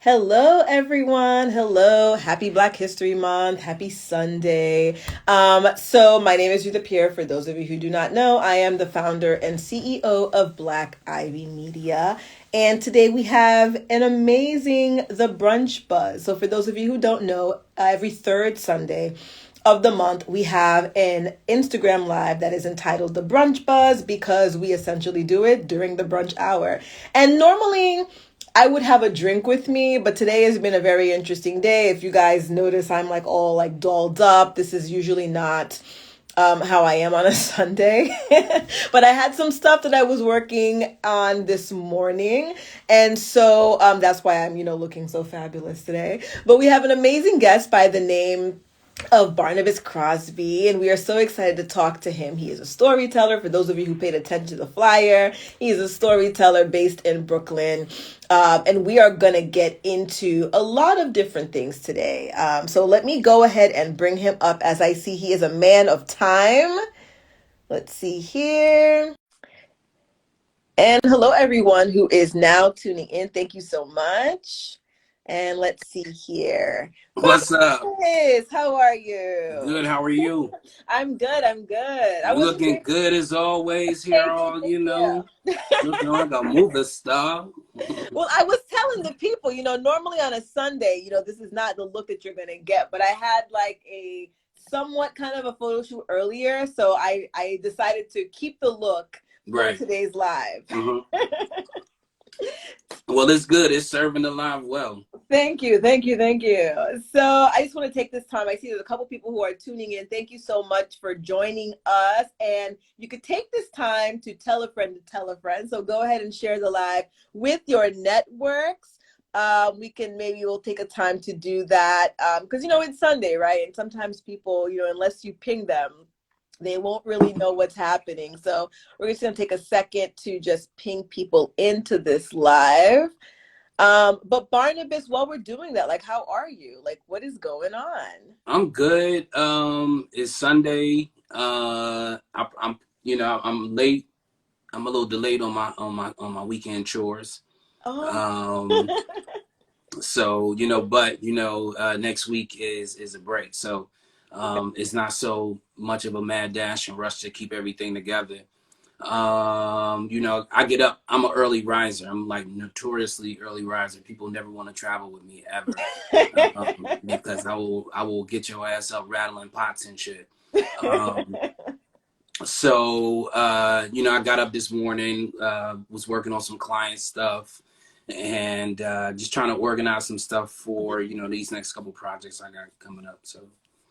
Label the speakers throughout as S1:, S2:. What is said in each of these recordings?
S1: Hello, everyone. Hello. Happy Black History Month. Happy Sunday. So my name is Rita Pierre. For those of you who do not know, I am the founder and CEO of Black Ivy Media. And today we have an amazing The Brunch Buzz. So for those of you who don't know, every third Sunday of the month, we have an Instagram live that is entitled The Brunch Buzz because we essentially do it during the brunch hour. And normally I would have a drink with me, but today has been a very interesting day. If you guys notice, I'm like all like dolled up. This is usually not how I am on a Sunday. But I had some stuff that I was working on this morning. And so that's why I'm, looking so fabulous today. But we have an amazing guest by the name of Barnabas Crosby, and we are so excited to talk to him. He is a storyteller. For those of you who paid attention to the flyer, he's a storyteller based in Brooklyn. And we are going to get into a lot of different things today. So let me go ahead and bring him up as I see he is a man of time. Let's see here. And hello, everyone who is now tuning in. Thank you so much. And let's see here.
S2: What's up?
S1: Barnabas, how are you?
S2: Good. How are you?
S1: I'm good. I'm good. I
S2: You
S1: wasn't
S2: looking
S1: sure.
S2: good as always here.
S1: Thank you.
S2: All
S1: Thank you.
S2: looking like a movie star.
S1: Well, I was telling the people, normally on a Sunday, this is not the look that you're gonna get, but I had like a somewhat kind of a photo shoot earlier, so I decided to keep the look for
S2: Right.
S1: today's live.
S2: Well, it's good. It's serving the live well.
S1: Thank you. So I just want to take this time. I see there's a couple people who are tuning in. Thank you so much for joining us. And you could take this time to tell a friend to tell a friend. So go ahead and share the live with your networks. We'll take a time to do that because, it's Sunday, right? And sometimes people, unless you ping them, they won't really know what's happening. So we're just going to take a second to just ping people into this live. But Barnabas, while we're doing that, like, how are you? Like, what is going on?
S2: I'm good. It's Sunday. I'm late. I'm a little delayed on my weekend chores.
S1: Oh,
S2: Um, so next week is a break. So it's not so much of a mad dash and rush to keep everything together. I get up. I'm an early riser. I'm like notoriously early riser. People never want to travel with me ever because I will get your ass up rattling pots and shit. Um, I got up this morning, was working on some client stuff, and just trying to organize some stuff for these next couple projects I got coming up. So.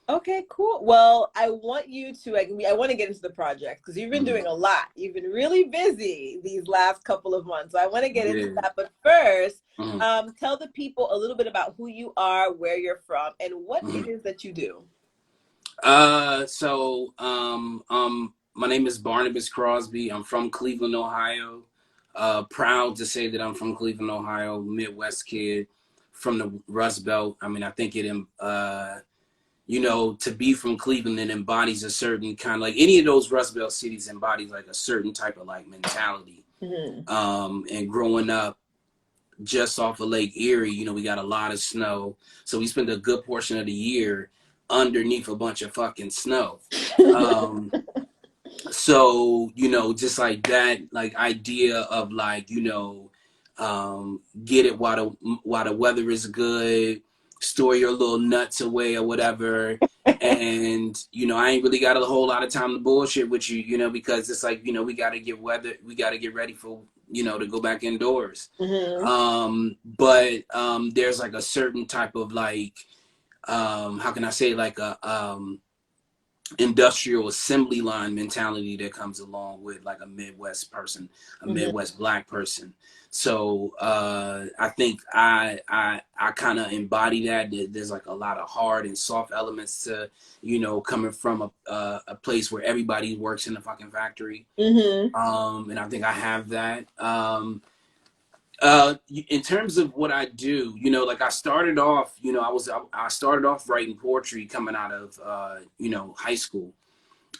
S1: Okay, cool. Well, I want to get into the project because you've been doing a lot. You've been really busy these last couple of months. So I want to get into that. But first, tell the people a little bit about who you are, where you're from, and what it is that you do.
S2: My name is Barnabas Crosby. I'm from Cleveland, Ohio. Proud to say that I'm from Cleveland, Ohio, Midwest kid from the Rust Belt. I mean, I think to be from Cleveland, it embodies a certain kind of like any of those Rust Belt cities embodies like a certain type of like mentality. And growing up just off of Lake Erie, we got a lot of snow. So we spent a good portion of the year underneath a bunch of fucking snow. So, just like that, like idea of like, get it while the weather is good, store your little nuts away or whatever. And, I ain't really got a whole lot of time to bullshit with you, because it's like, we got to get ready for, to go back indoors. But there's like a certain type of like, how can I say, like a industrial assembly line mentality that comes along with like a Midwest person, a Midwest Black person. So I think I kind of embody that. There's like a lot of hard and soft elements to, coming from a place where everybody works in a fucking factory. And I think I have that. In terms of what I do, like I started off, I started off writing poetry coming out of, high school.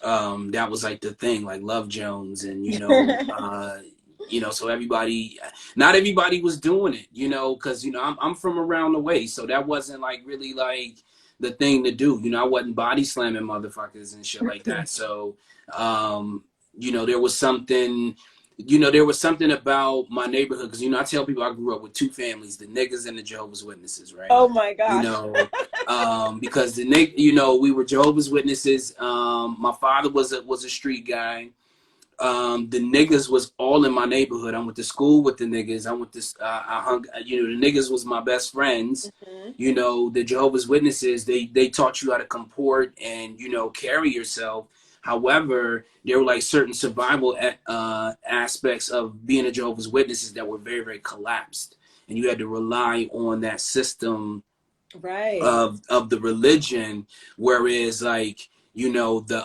S2: That was like the thing, like Love Jones and, you know, so not everybody was doing it, you know, because, you know, I'm from around the way, so that wasn't like really like the thing to do. You know, I wasn't body slamming motherfuckers and shit like that. So, you know, there was something about my neighborhood, because, you know, I tell people I grew up with two families, the niggas and the Jehovah's Witnesses, right?
S1: Oh my
S2: You
S1: gosh.
S2: know, because you know, we were Jehovah's Witnesses. My father was a street guy. The niggas was all in my neighborhood. I went to school with the niggas. I went to, I hung, you know, the niggas was my best friends.
S1: Mhm.
S2: You know, the Jehovah's Witnesses, they taught you how to comport and, you know, carry yourself. However, there were like certain survival aspects of being a Jehovah's Witnesses that were very, very collapsed. And you had to rely on that system
S1: Right.
S2: of the religion, whereas like, you know, the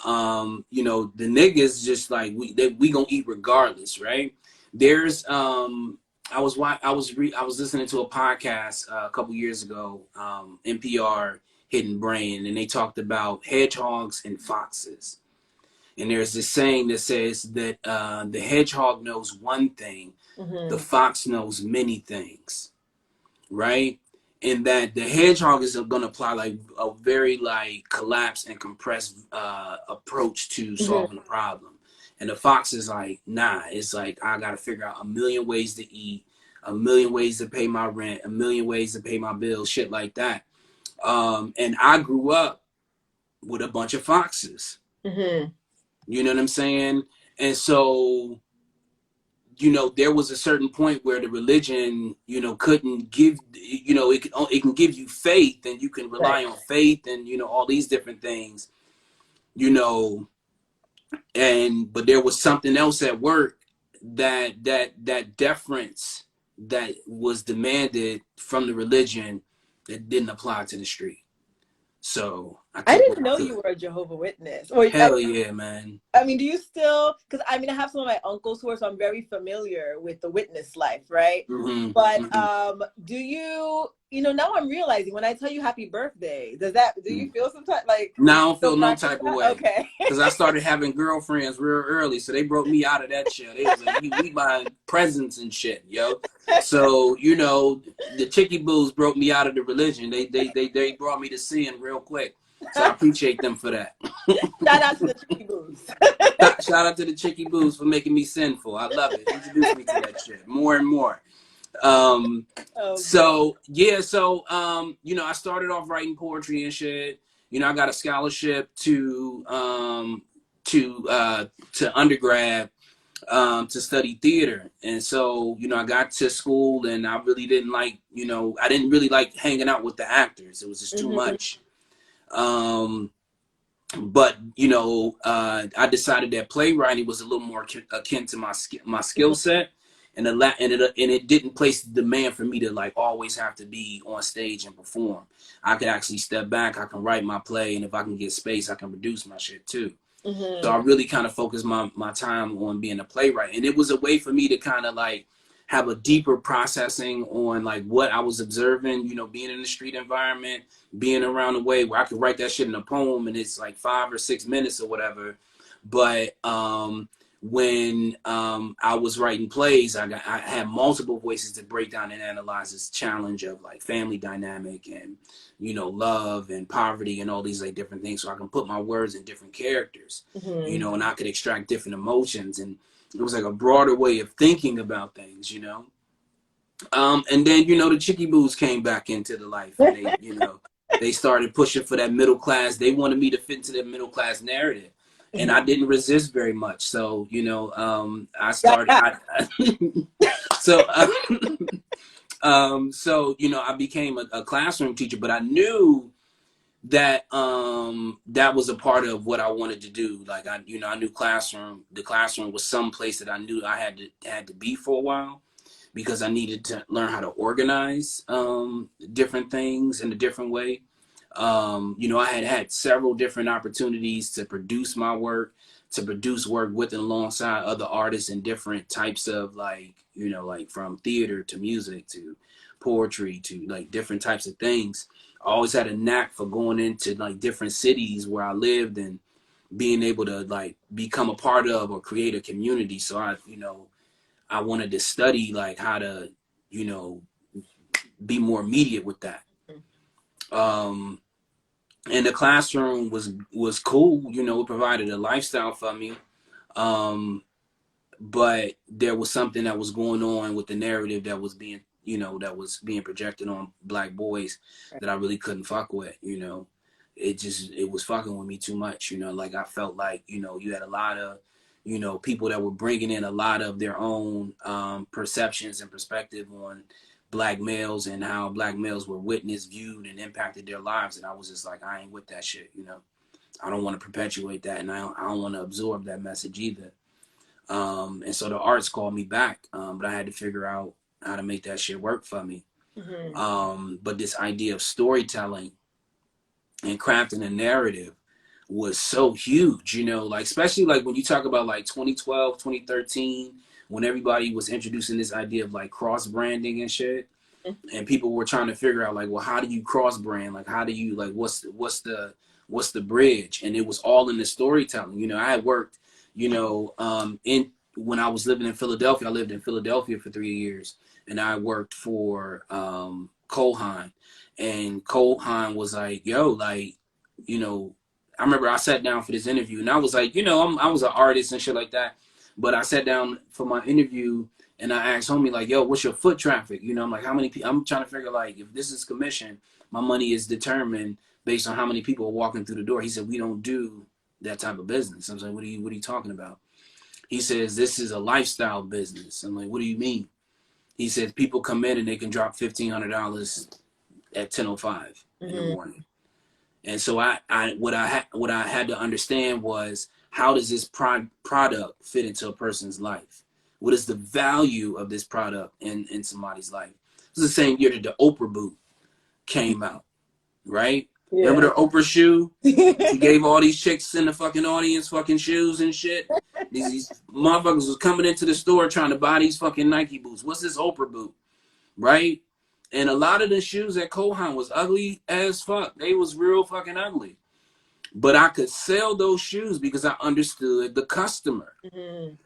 S2: niggas just like we gonna eat regardless, right? There's I was listening to a podcast a couple years ago, NPR Hidden Brain, and they talked about hedgehogs and foxes. And there's this saying that says that the hedgehog knows one thing, the
S1: Hmm.
S2: fox knows many things, right? And that the hedgehog is going to apply like a very like collapsed and compressed approach to
S1: Hmm.
S2: solving a problem. And the fox is like, nah, it's like I got to figure out a million ways to eat, a million ways to pay my rent, a million ways to pay my bills, shit like that. And I grew up with a bunch of foxes.
S1: Hmm.
S2: You know what I'm saying? And so, you know, there was a certain point where the religion, you know, couldn't give, you know, it can give you faith, and you can
S1: Right.
S2: rely on faith, and, you know, all these different things, you know, but there was something else at work, that deference that was demanded from the religion that didn't apply to the street. So I
S1: I
S2: took what
S1: didn't
S2: I
S1: know
S2: could.
S1: you were a Jehovah Witness. Or
S2: Hell yeah, man.
S1: I mean, do you still? Because I mean, I have some of my uncles who are, so I'm very familiar with the witness life, right?
S2: Mm-hmm,
S1: But
S2: mm-hmm,
S1: do you? You know, now I'm realizing when I tell you happy birthday, does that? Do
S2: mm-hmm.
S1: you feel sometimes like
S2: Now
S1: do
S2: I
S1: you
S2: don't
S1: still
S2: feel no
S1: practice
S2: type of
S1: that?
S2: way.
S1: Okay.
S2: Because I started having girlfriends real early. So they broke me out of that shit. They was like, we buying presents and shit, yo. So, you know, the Chicky Boos broke me out of the religion. They brought me to sin real quick. So I appreciate them for that.
S1: Shout out to the Chicky Boos.
S2: Shout out to the Chicky Boos for making me sinful. I love it. Introduce me to that shit more and more.
S1: Oh boy.
S2: So yeah, so you know, I started off writing poetry and shit. You know, I got a scholarship to undergrad to study theater, and so, you know, I got to school, and I really didn't like, you know, I didn't really like hanging out with the actors. It was just too
S1: Hmm.
S2: much. Um, but you know, I decided that playwriting was a little more akin to my skill set, and it didn't place the demand for me to like always have to be on stage and perform. I could actually step back. I can write my play, and if I can get space, I can produce my shit too. So
S1: Hmm.
S2: I really kind of focused my time on being a playwright, and it was a way for me to kind of like have a deeper processing on like what I was observing, you know, being in the street environment, being around the way, where I could write that shit in a poem and it's like 5 or 6 minutes or whatever. But when I was writing plays, I had multiple voices to break down and analyze this challenge of like family dynamic and, you know, love and poverty and all these like different things, so I can put my words in different characters, you
S1: Hmm.
S2: know, and I could extract different emotions, and it was like a broader way of thinking about things, you know. And then, you know, the Chicky Boos came back into the life, and they, you know, they started pushing for that middle class. They wanted me to fit into that middle class narrative, and I didn't resist very much. So, you know, I started.
S1: Yeah.
S2: So, so you know, I became a classroom teacher, but I knew that that was a part of what I wanted to do. Like I knew the classroom was some place that I knew I had to be for a while, because I needed to learn how to organize different things in a different way. You know, I had several different opportunities to produce my work, to produce work with and alongside other artists in different types of like, you know, like from theater to music to poetry to like different types of things. I always had a knack for going into like different cities where I lived and being able to like become a part of or create a community. So I, you know, I wanted to study like how to, you know, be more immediate with that. Um, and the classroom was cool. You know, it provided a lifestyle for me. Um, but there was something that was going on with the narrative that was being, you know, that was being projected on black boys that I really couldn't fuck with. You know, it was fucking with me too much. You know, like I felt like, you know, you had a lot of, you know, people that were bringing in a lot of their own perceptions and perspective on black males and how black males were witnessed, viewed, and impacted their lives. And I was just like, I ain't with that shit. You know, I don't want to perpetuate that, and I don't want to absorb that message either. And so the arts called me back, but I had to figure out how to make that shit work for me. But this idea of storytelling and crafting a narrative was so huge, you know, like especially like when you talk about like 2012, 2013, when everybody was introducing this idea of like cross branding and shit, and people were trying to figure out like, well, how do you cross brand? Like, how do you like what's the bridge? And it was all in the storytelling. You know, I had worked, you know, in when I was living in Philadelphia. I lived in Philadelphia for 3 years, and I worked for Cole Haan. And Cole Haan was like, yo, like, you know, I remember I sat down for this interview, and I was like, you know, I was an artist and shit like that, but I sat down for my interview. And I asked homie, like, yo, what's your foot traffic? You know, I'm like, how many people? I'm trying to figure, like, if this is commission, my money is determined based on how many people are walking through the door. He said, we don't do that type of business. I was like, what are you talking about? He says, this is a lifestyle business. I'm like, what do you mean? He says, people come in and they can drop $1,500 at 10:05 in the morning. And so what I had to understand was, how does this product fit into a person's life? What is the value of this product in somebody's life? This is the same year that the Oprah boot came out, right? Yeah. Remember the Oprah shoe? She gave all these chicks in the fucking audience fucking shoes and shit. These motherfuckers was coming into the store trying to buy these fucking Nike boots. What's this Oprah boot, right? And a lot of the shoes at Cole Haan was ugly as fuck. They was real fucking ugly. But I could sell those shoes because I understood the customer.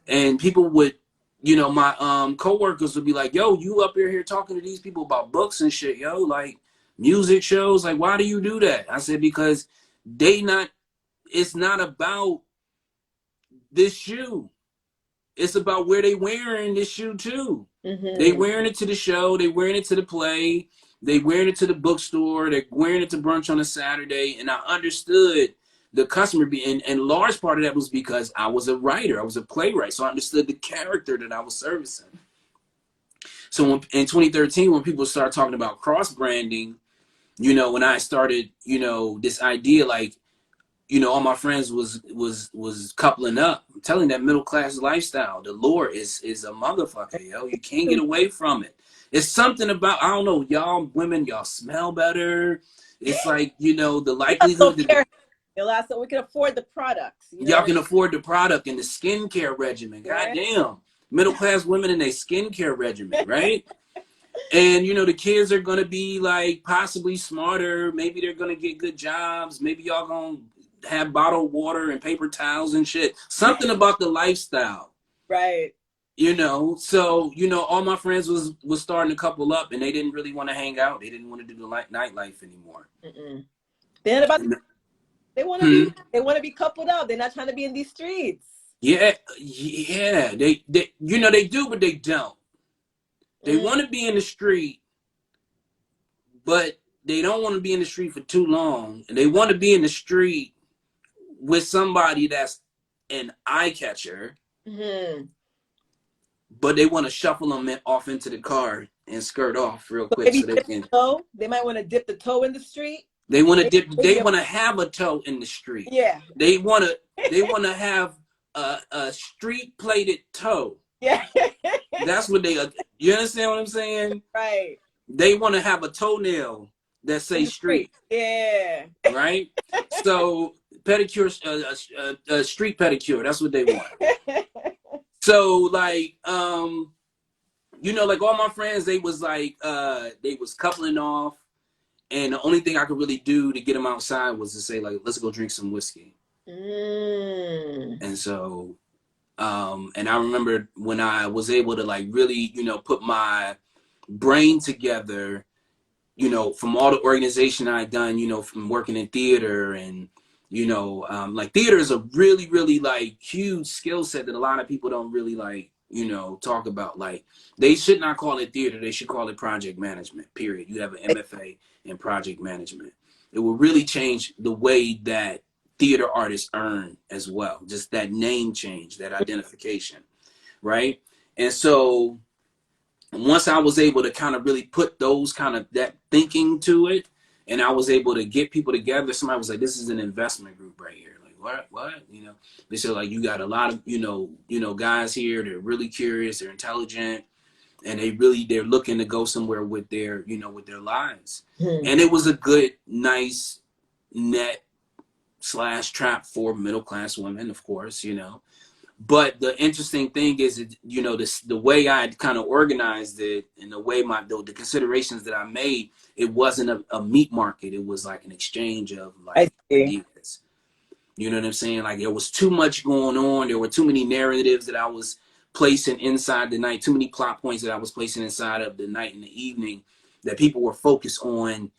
S2: And people would, you know, my coworkers would be like, yo, you up here talking to these people about books and shit, yo, like music shows, like, why do you do that? I said, because it's not about this shoe. It's about where they wearing this shoe too. They wearing it to the show, they wearing it to the play, they wearing it to the bookstore, they're wearing it to brunch on a Saturday. And I understood the customer and large part of that was because I was a writer, I was a playwright, so I understood the character that I was servicing. So in 2013, when people started talking about cross branding, you know, when I started, you know, this idea, like, you know, all my friends was coupling up. I'm telling that middle class lifestyle, the lure is a motherfucker, yo. You can't get away from it. It's something about, I don't know, y'all women, y'all smell better. It's like, you know, the likelihood that
S1: so we can afford the products.
S2: Y'all can afford the product and the skincare regimen.
S1: Right.
S2: Goddamn. Middle class women in their skincare regimen, right? And, you know, the kids are going to be like possibly smarter. Maybe they're going to get good jobs. Maybe y'all going to have bottled water and paper towels and shit. Something about the lifestyle.
S1: Right.
S2: You know, so, you know, all my friends was starting to couple up, and they didn't really want to hang out. They didn't want to do the nightlife anymore.
S1: They're about they want to be coupled up. They're not trying to be in these streets.
S2: Yeah. They you know, they do, but they don't. They want to be in the street, but they don't want to be in the street for too long. And they want to be in the street with somebody that's an eye catcher, but they want to shuffle them off into the car and skirt off real quick. So
S1: they might want to dip the toe in the street.
S2: They want to dip. They want to have a toe in the street.
S1: Yeah.
S2: They want to have a street plated toe.
S1: Yeah.
S2: That's what they. You understand what I'm saying?
S1: Right.
S2: They want to have a toenail that say street.
S1: Yeah.
S2: Right. So pedicure, street pedicure. That's what they want. So like, you know, like all my friends, they was like, they was coupling off. And the only thing I could really do to get them outside was to say, like, let's go drink some whiskey. And so And I remember when I was able to like really, put my brain together, from all the organization I'd done, from working in theater and, like theater is a really, really like huge skill set that a lot of people don't really like, talk about. Like they should not call it theater. They should call it project management, period. You have an MFA in project management. It will really change the way that theater artists earn as well. Just that name change, that identification, right? And so once I was able to kind of really put those kind of that thinking to it, and I was able to get people together, somebody was like, "This is an investment group right here." Like, what? They said like you got a lot of guys here. They're really curious. They're intelligent, and they're looking to go somewhere with their with their lives. And it was a good, nice net slash trap for middle class women, of course. But the interesting thing is, the way I kind of organized it and the way the considerations that I made, it wasn't a meat market. It was like an exchange of
S1: I
S2: like
S1: see.
S2: ideas. You know what I'm saying? Like there was too much going on. There were too many narratives that I was placing inside the night, too many plot points that I was placing inside of the night and the evening that people were focused on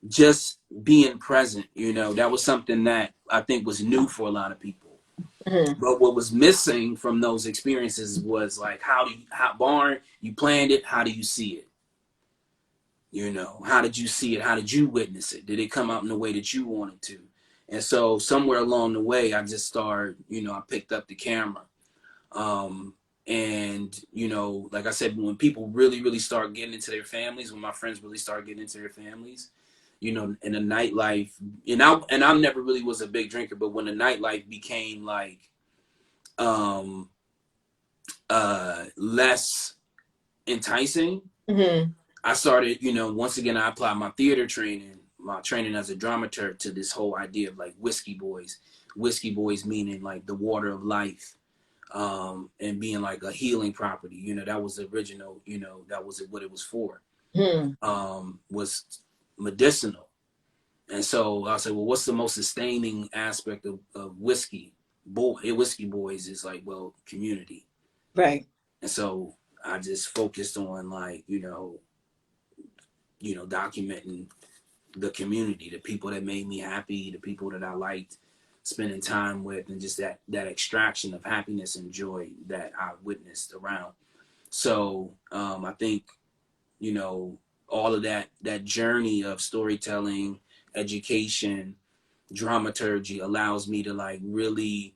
S2: just being present. That was something that I think was new for a lot of people.
S1: Mm-hmm.
S2: But what was missing from those experiences was like, Barn, you planned it. How do you see it? How did you see it? How did you witness it? Did it come out in the way that you wanted to? And so somewhere along the way, I just started, I picked up the camera. And, like I said, when people really, really start getting into their families, when my friends really start getting into their families, in the nightlife, I never really was a big drinker, but when the nightlife became like, less enticing,
S1: Mm-hmm.
S2: I started, once again, I applied my theater training, my training as a dramaturg to this whole idea of like whiskey boys meaning like the water of life, and being like a healing property. That was the original, that was what it was for, was medicinal. And so I said, well, what's the most sustaining aspect of whiskey? Whiskey boys is like, well, community.
S1: Right.
S2: And so I just focused on like, documenting the community, the people that made me happy, the people that I liked spending time with, and just that extraction of happiness and joy that I witnessed around. So I think, all of that journey of storytelling, education, dramaturgy allows me to like really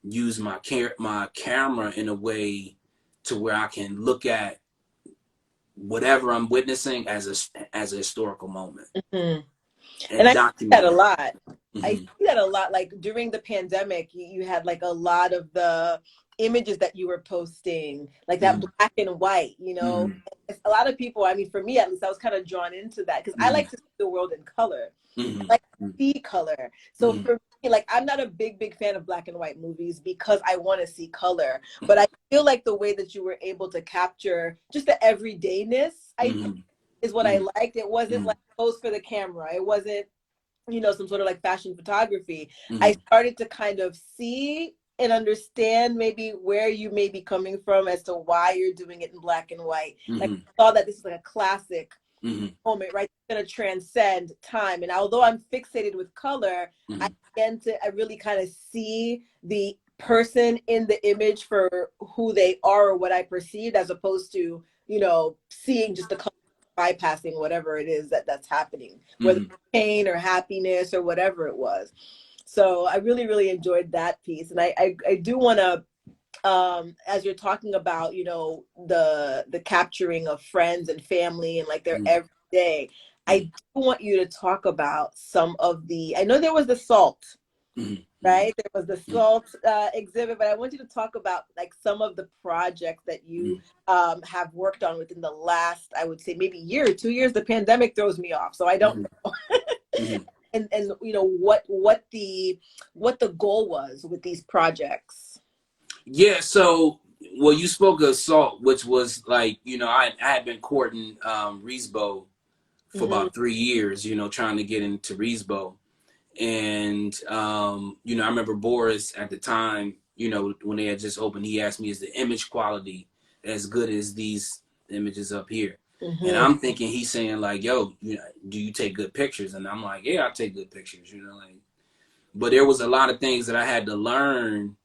S2: use my camera in a way to where I can look at whatever I'm witnessing as a historical moment,
S1: Mm-hmm. And
S2: and
S1: I see that
S2: document
S1: a
S2: it.
S1: lot. I
S2: Mm-hmm.
S1: see that a lot. Like during the pandemic, you had like a lot of the images that you were posting, like that
S2: Mm-hmm.
S1: black and white,
S2: Mm-hmm.
S1: A lot of people, I mean, for me at least, I was kind of drawn into that because I
S2: Mm-hmm.
S1: like to see the world in color.
S2: Mm-hmm.
S1: I like to see color. So
S2: Mm-hmm.
S1: for me, like I'm not a big fan of black and white movies because I want to see color. But I feel like the way that you were able to capture just the everydayness, I think,
S2: Mm-hmm.
S1: is what I liked. It wasn't
S2: Mm-hmm.
S1: like posed for the camera. It wasn't some sort of like fashion photography. I
S2: Mm-hmm.
S1: started to kind of see and understand maybe where you may be coming from as to why you're doing it in black and white. Like
S2: Mm-hmm.
S1: I saw that this is like a classic
S2: Mm-hmm.
S1: moment, right? It's going to transcend time. And although I'm fixated with color,
S2: Mm-hmm.
S1: I really kind of see the person in the image for who they are or what I perceived, as opposed to, seeing just the color, bypassing whatever it is that's happening, whether
S2: Mm-hmm.
S1: it's pain or happiness or whatever it was. So I really, really enjoyed that piece. And I do want to, as you're talking about, the capturing of friends and family and like their
S2: Mm-hmm.
S1: everyday, I do want you to talk about some of I know there was the salt,
S2: Mm-hmm.
S1: right? There was the salt exhibit, but I want you to talk about like some of the projects that you have worked on within the last, I would say maybe year or 2 years. The pandemic throws me off, so I don't
S2: Mm-hmm.
S1: know.
S2: Mm-hmm.
S1: And what the goal was with these projects.
S2: Yeah, so well, you spoke of salt, which was like, I had been courting Riesbo for
S1: Mm-hmm.
S2: about 3 years, trying to get into Riesbo. And I remember Boris at the time, you know, when they had just opened, he asked me, is the image quality as good as these images up here? And
S1: Mm-hmm.
S2: I'm thinking he's saying like, yo, you know, do you take good pictures? And I'm like, yeah, I take good pictures, you know, like, but there was a lot of things that I had to learn,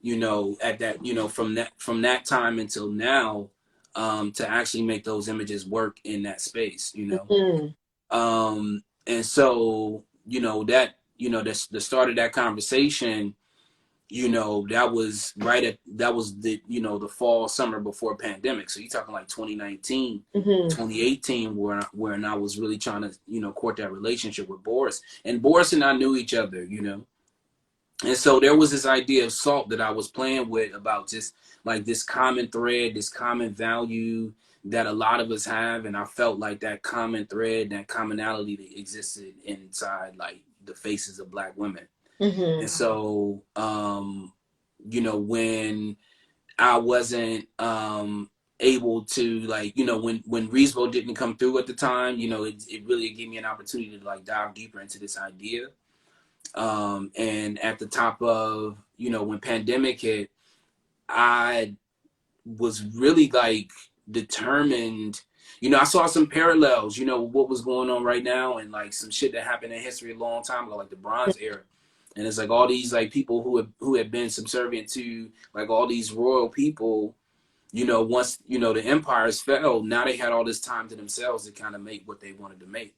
S2: you know, at that, you know, from that time until now, to actually make those images work in that space, you know.
S1: Mm-hmm.
S2: And so, you know, that, you know, the start of that conversation, you know, that was that was the, you know, the fall, summer before pandemic. So you're talking like 2019,
S1: Mm-hmm.
S2: 2018, where I was really trying to, you know, court that relationship with Boris. And Boris and I knew each other, you know. And so there was this idea of salt that I was playing with about just like this common thread, this common value that a lot of us have. And I felt like that common thread, that commonality that existed inside like the faces of Black women.
S1: Mm-hmm.
S2: And so, you know, when I wasn't able to, like, you know, when Reesbo didn't come through at the time, you know, it really gave me an opportunity to like dive deeper into this idea. And at the top of, you know, when pandemic hit, I was really like determined. You know, I saw some parallels, you know, what was going on right now and like some shit that happened in history a long time ago, like the Bronze Era. And it's like all these like people who had been subservient to like all these royal people, you know, once, you know, the empires fell, now they had all this time to themselves to kind of make what they wanted to make.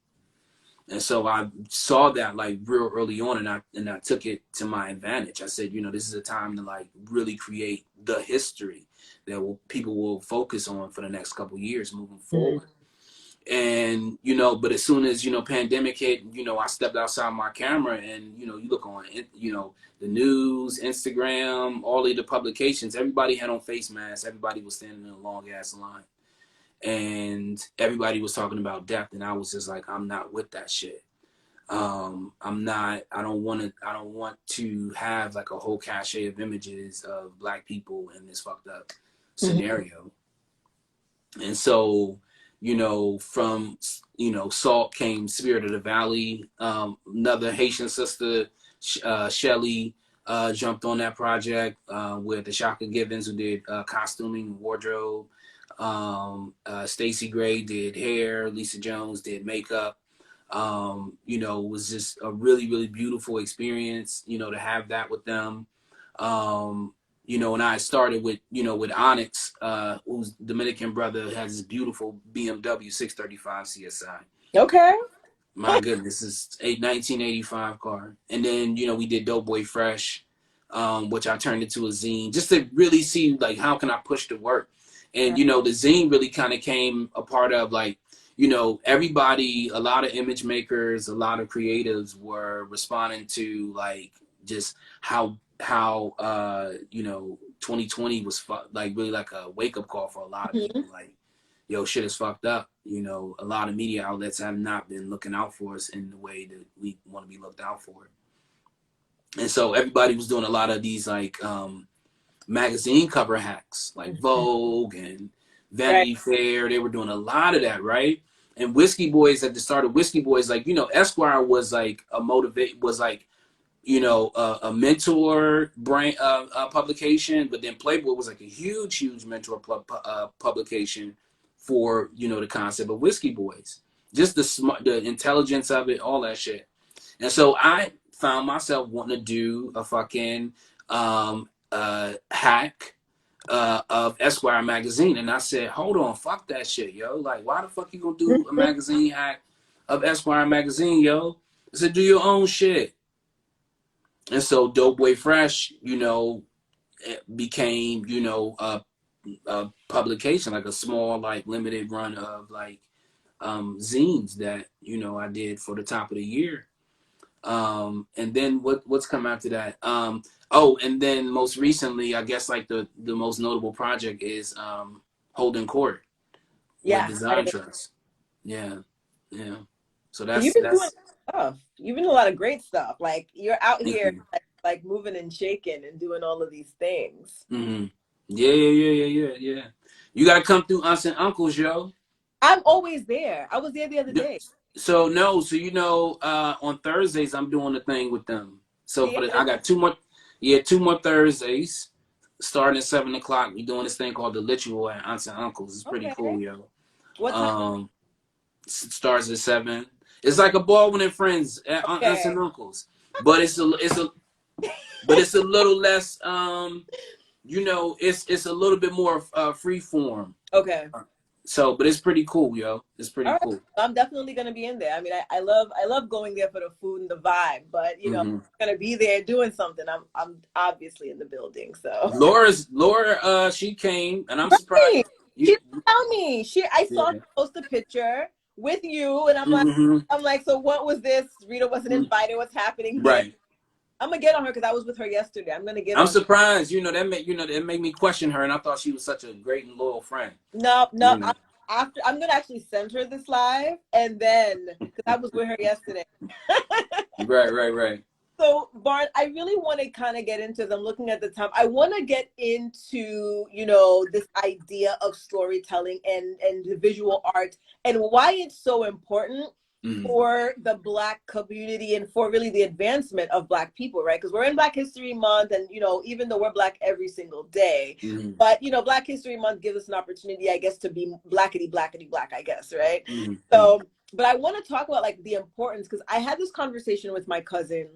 S2: And so I saw that like real early on, and I took it to my advantage. I said, you know, this is a time to like really create the history that people will focus on for the next couple of years moving forward. And, you know, but as soon as, you know, pandemic hit, you know, I stepped outside my camera and, you know, you look on, you know, the news, Instagram, all of the publications, everybody had on face masks. Everybody was standing in a long ass line. And everybody was talking about death. And I was just like, I'm not with that shit. I'm not, I don't want to have like a whole cache of images of Black people in this fucked up scenario. And so, you know, from, you know, Salt came Spirit of the Valley. Another Haitian sister, Shelly, jumped on that project with the Shaka Givens, who did costuming and wardrobe. Stacey Gray did hair. Lisa Jones did makeup. You know, it was just a really, really beautiful experience, you know, to have that with them. You know, and I started with, you know, with Onyx, who's Dominican brother, has this beautiful BMW 635 CSI.
S1: Okay.
S2: My goodness, it's a 1985 car. And then, you know, we did Dope Boy Fresh, which I turned into a zine just to really see, like, how can I push the work? And, you know, the zine really kind of came a part of, like, you know, everybody, a lot of image makers, a lot of creatives were responding to, like, just how you know, 2020 was like really like a wake-up call for a lot of people. Like, yo, shit is fucked up. You know, a lot of media outlets have not been looking out for us in the way that we want to be looked out for. And so everybody was doing a lot of these like magazine cover hacks, like Vogue and Vanity Fair. They were doing a lot of that, right? And Whiskey Boys, at the start of Whiskey Boys, like, you know, Esquire was like was like, you know, a mentor brand publication, but then Playboy was like a huge mentor publication for, you know, the concept of Whiskey Boys, just the intelligence of it, all that shit. And so I found myself wanting to do a fucking hack of Esquire magazine, and I said, hold on, fuck that shit, yo. Like, why the fuck you gonna do a magazine hack of Esquire magazine, yo? I said, do your own shit. And so Dope Boy Fresh, you know, became, you know, a publication, like a small, like limited run of like zines that, you know, I did for the top of the year. And then what's come after that? Oh, and then most recently, I guess like the most notable project is Holding Court with Design Trust. Yeah, yeah. So
S1: You've been doing
S2: that's
S1: stuff. You've been doing a lot of great stuff. Like you're out
S2: thank
S1: here
S2: you.
S1: like moving and shaking and doing all of these things.
S2: Mm-hmm. Yeah. You gotta come through aunts and uncles, yo.
S1: I'm always there. I was there the other day.
S2: So no, so you know, on Thursdays I'm doing the thing with them. So
S1: Yeah.
S2: I got two more. Yeah, 2 more Thursdays, starting at 7 o'clock. We doing this thing called the Ritual at Aunts and Uncles. It's pretty
S1: Okay.
S2: cool, yo.
S1: What time?
S2: Starts at 7. It's like a Baldwin and Friends at Aunts
S1: Okay.
S2: and Uncles, but it's a little less. It's a little bit more free form.
S1: Okay.
S2: So, but it's pretty cool, yo. It's
S1: All
S2: pretty
S1: right.
S2: cool.
S1: I'm definitely gonna be in there. I mean, I love going there for the food and the vibe, but you know,
S2: Hmm.
S1: I'm gonna be there doing something. I'm obviously in the building, so.
S2: Laura, she came, and I'm surprised.
S1: Right. She
S2: You,
S1: didn't tell me. I saw her
S2: yeah.
S1: post a picture with you, and
S2: Hmm.
S1: I'm like, so what was this? Rita wasn't invited. What's happening here?
S2: Right.
S1: I'm gonna get on her because I was with her yesterday. I'm gonna get
S2: I'm
S1: on.
S2: surprised. That made me question her, and I thought she was such a great and loyal friend.
S1: No, no.
S2: You know.
S1: I'm gonna actually send her this live, and then because I was with her yesterday.
S2: Right, right, right.
S1: So, Barn, I really want to kind of get into this. I'm looking at the time. I want to get into, you know, this idea of storytelling and the visual art and why it's so important
S2: Mm-hmm.
S1: for the Black community and for really the advancement of Black people, right? Because we're in Black History Month, and, you know, even though we're Black every single day,
S2: Mm-hmm.
S1: but, you know, Black History Month gives us an opportunity, I guess, to be blackety, blackety, black, I guess, right?
S2: Mm-hmm.
S1: So, but I want to talk about like the importance, because I had this conversation with my cousin,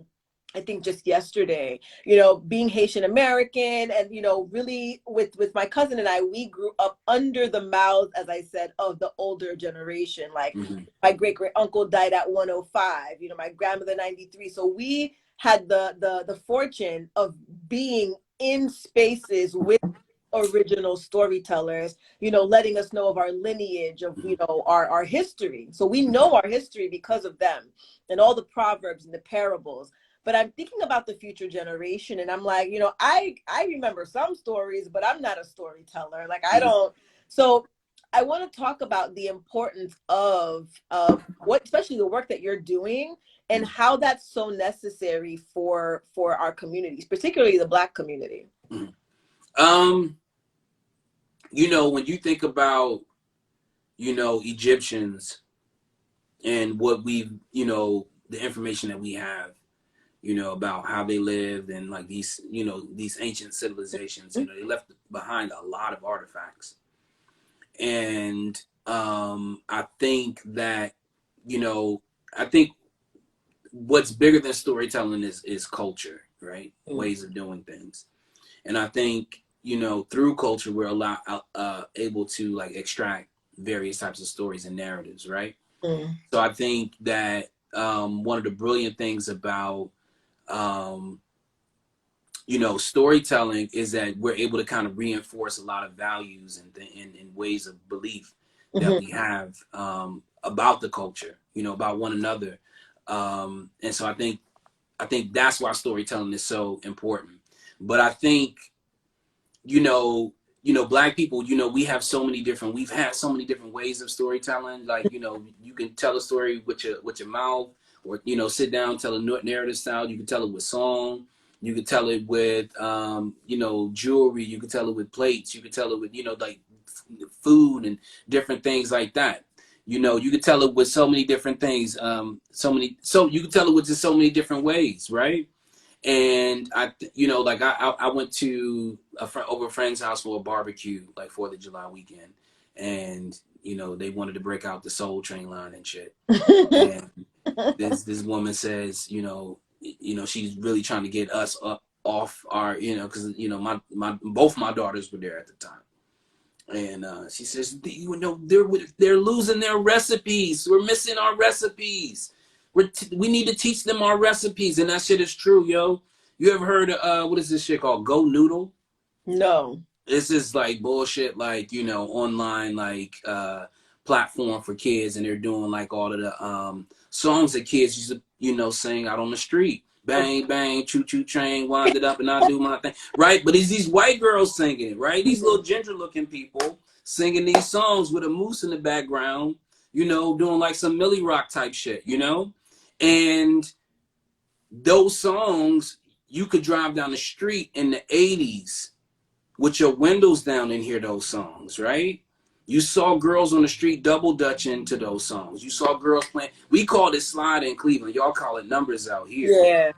S1: I think just yesterday, you know, being Haitian American and, you know, really with my cousin and I, we grew up under the mouths, as I said, of the older generation. Like
S2: Mm-hmm.
S1: my great great uncle died at 105, you know, my grandmother 93. So we had the fortune of being in spaces with original storytellers, you know, letting us know of our lineage, of, you know, our history. So we know our history because of them and all the proverbs and the parables. But I'm thinking about the future generation, and I'm like, you know, I remember some stories, but I'm not a storyteller. Like I
S2: Mm-hmm.
S1: don't. So I want to talk about the importance of what, especially the work that you're doing, and how that's so necessary for our communities, particularly the Black community.
S2: Um, when you think about, Egyptians and what the information that we have, about how they lived and like these ancient civilizations, they left behind a lot of artifacts. And I think that, I think what's bigger than storytelling is culture, right? Ways of doing things. And I think, through culture, we're able to like extract various types of stories and narratives, right?
S1: Mm.
S2: So I think that one of the brilliant things about storytelling is that we're able to kind of reinforce a lot of values and ways of belief that
S1: Mm-hmm.
S2: we have about the culture, about one another. And so I think that's why storytelling is so important. But I think, Black people, we've had so many different ways of storytelling. Like, you can tell a story with your mouth, or, sit down, tell a narrative style. You can tell it with song. You could tell it with, jewelry. You could tell it with plates. You could tell it with, like food and different things like that. You could tell it with so many different things. So you could tell it with just so many different ways, right? And I went to over a friend's house for a barbecue, like 4th of July weekend, and they wanted to break out the Soul Train line and shit. And this woman says, she's really trying to get us up off our, because my both my daughters were there at the time. And she says, they're losing their recipes. We're missing our recipes. We need to teach them our recipes, and that shit is true, yo. You ever heard of what is this shit called? Go Noodle?
S1: No.
S2: This is like bullshit, like online like platform for kids, and they're doing like all of the songs that kids used to sing out on the street. Bang bang, choo choo train, wind it up, and I do my thing, right? But it's these white girls singing it, right? These little ginger looking people singing these songs with a moose in the background, doing like some Millie Rock type shit, and those songs you could drive down the street in the 80s with your windows down and hear those songs, right? You saw girls on the street double dutching to those songs. You saw girls playing. We called it slide in Cleveland. Y'all call it numbers out here.
S1: Yeah.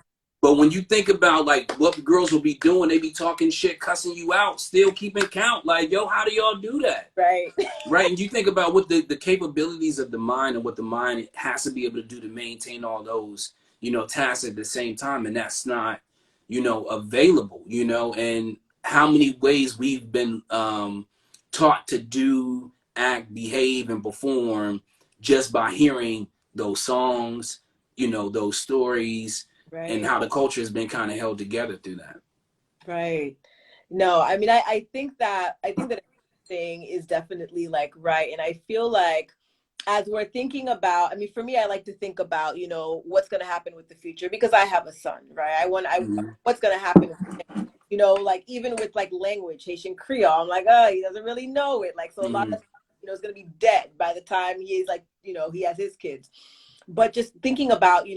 S2: But when you think about like what the girls will be doing, they be talking shit, cussing you out, still keeping count. Like, yo, how do y'all do that?
S1: Right.
S2: Right. And you think about what the capabilities of the mind and what the mind has to be able to do to maintain all those, tasks at the same time. And that's not, available, and how many ways we've been taught to do, act, behave, and perform just by hearing those songs, those stories, and
S1: Right.
S2: how the culture has been kind of held together through that.
S1: Right. No, I mean, I think that thing is definitely like right. And I feel like as we're thinking about, I mean, for me, I like to think about, what's going to happen with the future because I have a son, right?
S2: Mm-hmm.
S1: What's going to happen with him? Like even with like language, Haitian Creole, I'm like, oh, he doesn't really know it. Like, so a lot
S2: Mm-hmm.
S1: of, it's going to be dead by the time he is like, he has his kids. But just thinking about,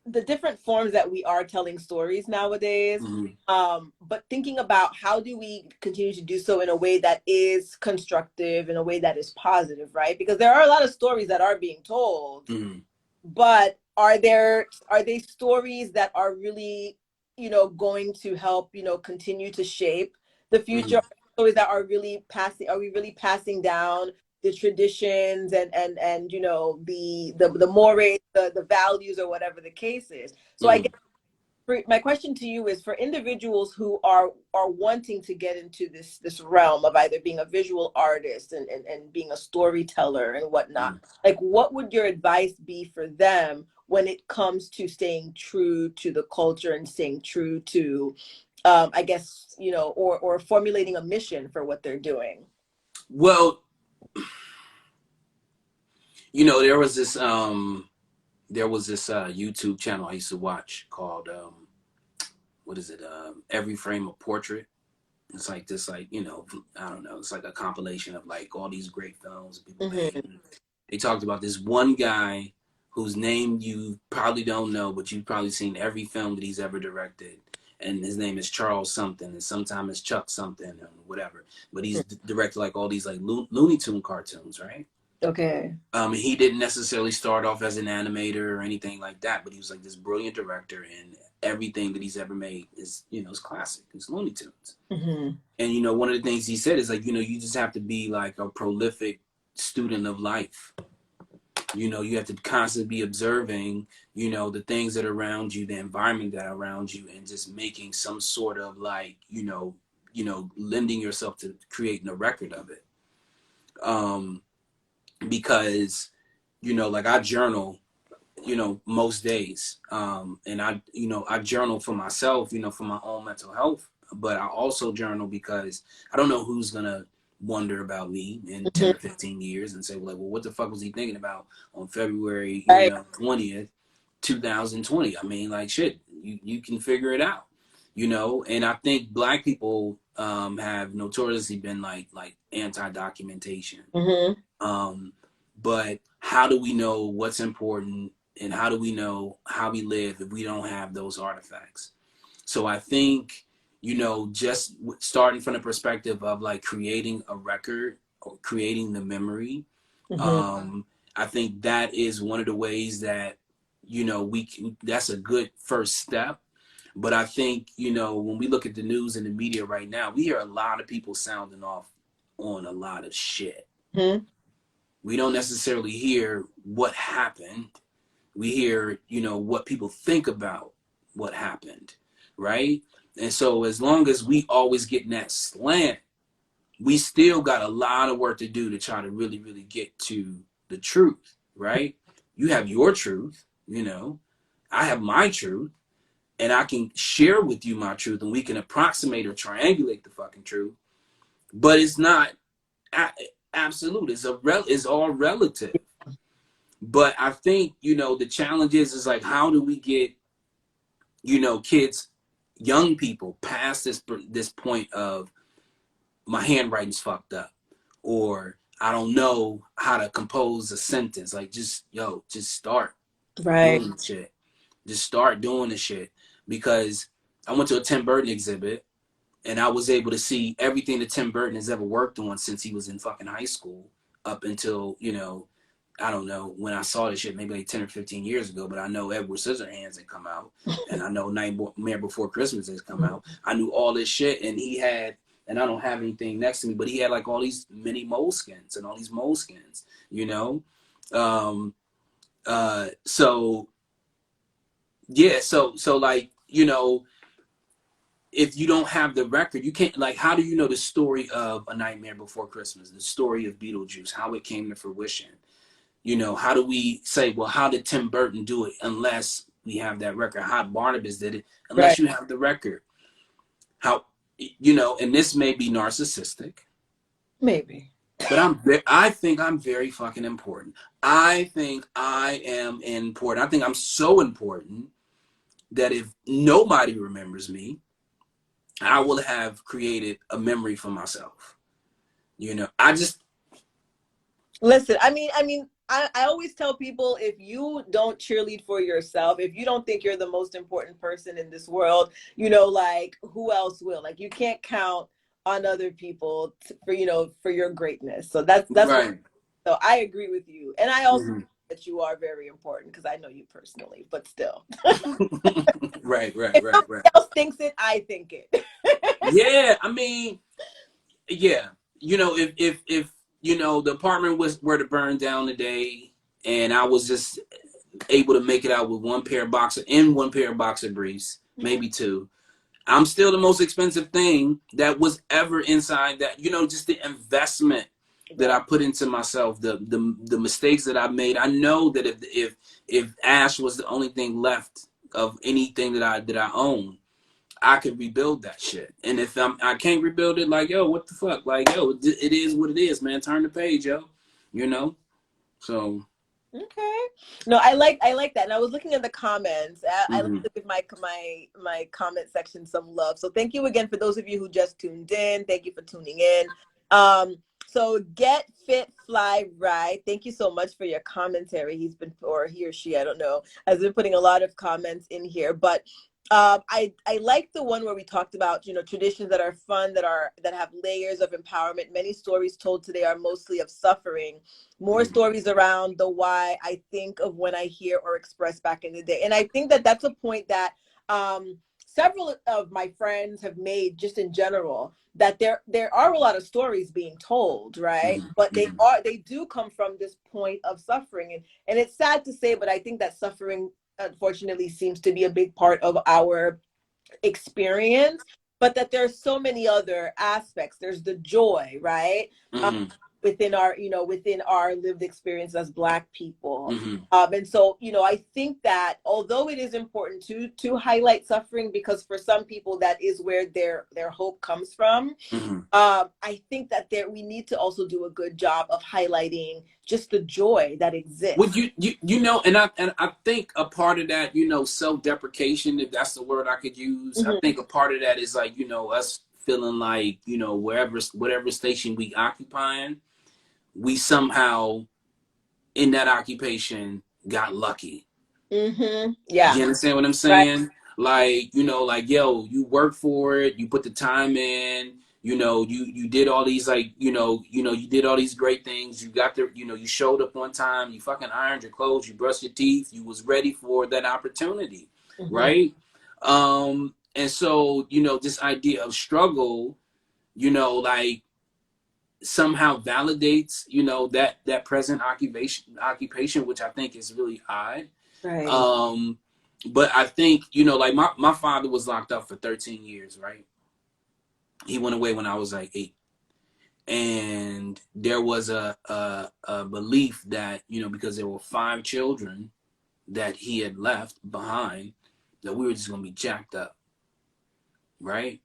S1: the different forms that we are telling stories nowadays,
S2: Mm-hmm.
S1: but thinking about how do we continue to do so in a way that is constructive, in a way that is positive, right? Because there are a lot of stories that are being told,
S2: Mm-hmm.
S1: but are they stories that are really, going to help, continue to shape the
S2: Mm-hmm.
S1: future? Stories that are we really passing down the traditions and the mores, the values, or whatever the case is? So I
S2: Mm-hmm.
S1: guess my question to you is for individuals who are wanting to get into this realm of either being a visual artist and being a storyteller and whatnot, like what would your advice be for them when it comes to staying true to the culture and staying true to I guess, or formulating a mission for what they're doing?
S2: Well, there was this YouTube channel I used to watch called what is it? Every Frame a Portrait. It's like this, like, I don't know. It's like a compilation of like all these great films people made.
S1: Mm-hmm.
S2: And they talked about this one guy whose name you probably don't know, but you've probably seen every film that he's ever directed. And his name is Charles something, and sometimes it's Chuck something, and whatever. But he's directed like all these like Looney Tune cartoons, right?
S1: Okay.
S2: He didn't necessarily start off as an animator or anything like that, but he was like this brilliant director, and everything that he's ever made is classic. It's Looney Tunes.
S1: Mm-hmm.
S2: And one of the things he said is like, you just have to be like a prolific student of life. You have to constantly be observing, the things that are around you, the environment that are around you, and just making some sort of like, lending yourself to creating a record of it. Because, like I journal, most days. And I journal for myself, for my own mental health, but I also journal because I don't know who's going to wonder about me in 10
S1: Mm-hmm.
S2: or 15 years and say, well, what the fuck was he thinking about on February,
S1: Right.
S2: 20th, 2020? I mean, like, shit, you can figure it out, and I think Black people have notoriously been like anti-documentation.
S1: Mm-hmm.
S2: But how do we know what's important, and how do we know how we live if we don't have those artifacts? So I think, just starting from the perspective of like creating a record or creating the memory,
S1: Mm-hmm.
S2: I think that is one of the ways that, that's a good first step. But I think, when we look at the news and the media right now, we hear a lot of people sounding off on a lot of shit.
S1: Mm-hmm.
S2: We don't necessarily hear what happened. We hear, what people think about what happened, right? And so as long as we always get in that slant, we still got a lot of work to do to try to really, really get to the truth, right? You have your truth, I have my truth, and I can share with you my truth, and we can approximate or triangulate the fucking truth, but it's not absolute. It's all relative. But I think, the challenge is like, how do we get, kids, young people past this point of my handwriting's fucked up, or I don't know how to compose a sentence. Like, just start
S1: Right.
S2: doing the shit. Just start doing the shit. Because I went to a Tim Burton exhibit, and I was able to see everything that Tim Burton has ever worked on since he was in fucking high school up until, I don't know when I saw this shit, maybe like 10 or 15 years ago, but I know Edward Scissorhands had come out, and I know Nightmare Before Christmas has come out. I knew all this shit, and he had, and I don't have anything next to me, but he had like all these mini moleskins and all these moleskins, you know? So yeah, so like, you know, if you don't have the record, you can't, like, how do you know the story of A Nightmare Before Christmas, the story of Beetlejuice, how it came to fruition? You know, how do we say, well, how did Tim Burton do it unless we have that record? How Barnabas did it unless
S1: Right.
S2: you have the record? How, you know, and this may be narcissistic,
S1: Maybe.
S2: but I think I'm very fucking important. I think I am important. I think I'm so important that if nobody remembers me, I will have created a memory for myself. You know, I just
S1: Listen, I always tell people, if you don't cheerlead for yourself, if you don't think you're the most important person in this world, you know, like, who else will? Like, you can't count on other people for, you know, for your greatness. So that's what,
S2: right.
S1: so I agree with you. And I also
S2: Mhm.
S1: think that you are very important because I know you personally, but still.
S2: right, right,
S1: If
S2: right, right.
S1: nobody else thinks it, I think it.
S2: Yeah, I mean, yeah, you know, if you know the apartment were to burn down today, and I was just able to make it out with one pair of boxer briefs, maybe two, I'm still the most expensive thing that was ever inside that. You know, just the investment that I
S1: Right.
S2: put into myself, the mistakes that I made. I know that if Ash was the only thing left of anything that I own, I could rebuild that shit. And if I can't rebuild it, like, yo, what the fuck? Like, yo, it is what it is, man. Turn the page, yo. You know? So
S1: Okay. No, I like that. And I was looking at the comments. I like
S2: mm-hmm.
S1: to give my comment section some love. So thank you again for those of you who just tuned in. Thank you for tuning in. Um, so Get Fit Fly Right. Thank you so much for your commentary. He's been, or he or she, I don't know, has been putting a lot of comments in here. But I like the one where we talked about, you know, traditions that are fun, that have layers of empowerment. Many stories told today are mostly of suffering. More
S2: Mm-hmm.
S1: stories around the why I think of when I hear or express back in the day. And I think that that's a point that several of my friends have made just in general, that there are a lot of stories being told, right? But
S2: Mm-hmm. Mm-hmm.
S1: they do come from this point of suffering. And it's sad to say, but I think that suffering unfortunately seems to be a big part of our experience, but that there's so many other aspects. There's the joy, right? um,
S2: Mm-hmm.
S1: within our, you know, within our lived experience as Black people.
S2: Mm-hmm.
S1: And so, you know, I think that although it is important to highlight suffering, because for some people that is where their hope comes from,
S2: Mm-hmm.
S1: I think that we need to also do a good job of highlighting just the joy that
S2: Well,
S1: exists.
S2: you know, and I think a part of that, you know, self-deprecation, if that's the word I could use. I
S1: Mhm.
S2: think a part of that is like, you know, us feeling like, you know, whatever station we occupying, we somehow in that occupation got lucky.
S1: Yeah.
S2: You understand what I'm
S1: Right.
S2: saying? Like, you know, like, yo, you work for it, you put the time in, you know, you did all these, like, you did all these great things. You got there, you know, you showed up on time, you fucking ironed your clothes, you brushed your teeth, you was ready for that opportunity,
S1: Mhm.
S2: right? And so, you know, this idea of struggle, you know, like somehow validates, you know, that present occupation, which I think is really odd.
S1: Right.
S2: um, but I think, you know, like my father was locked up for 13 years, right? He went away when I was like 8. And there was a belief that, you know, because there were 5 children that he had left behind, that we were just going to be jacked up, right?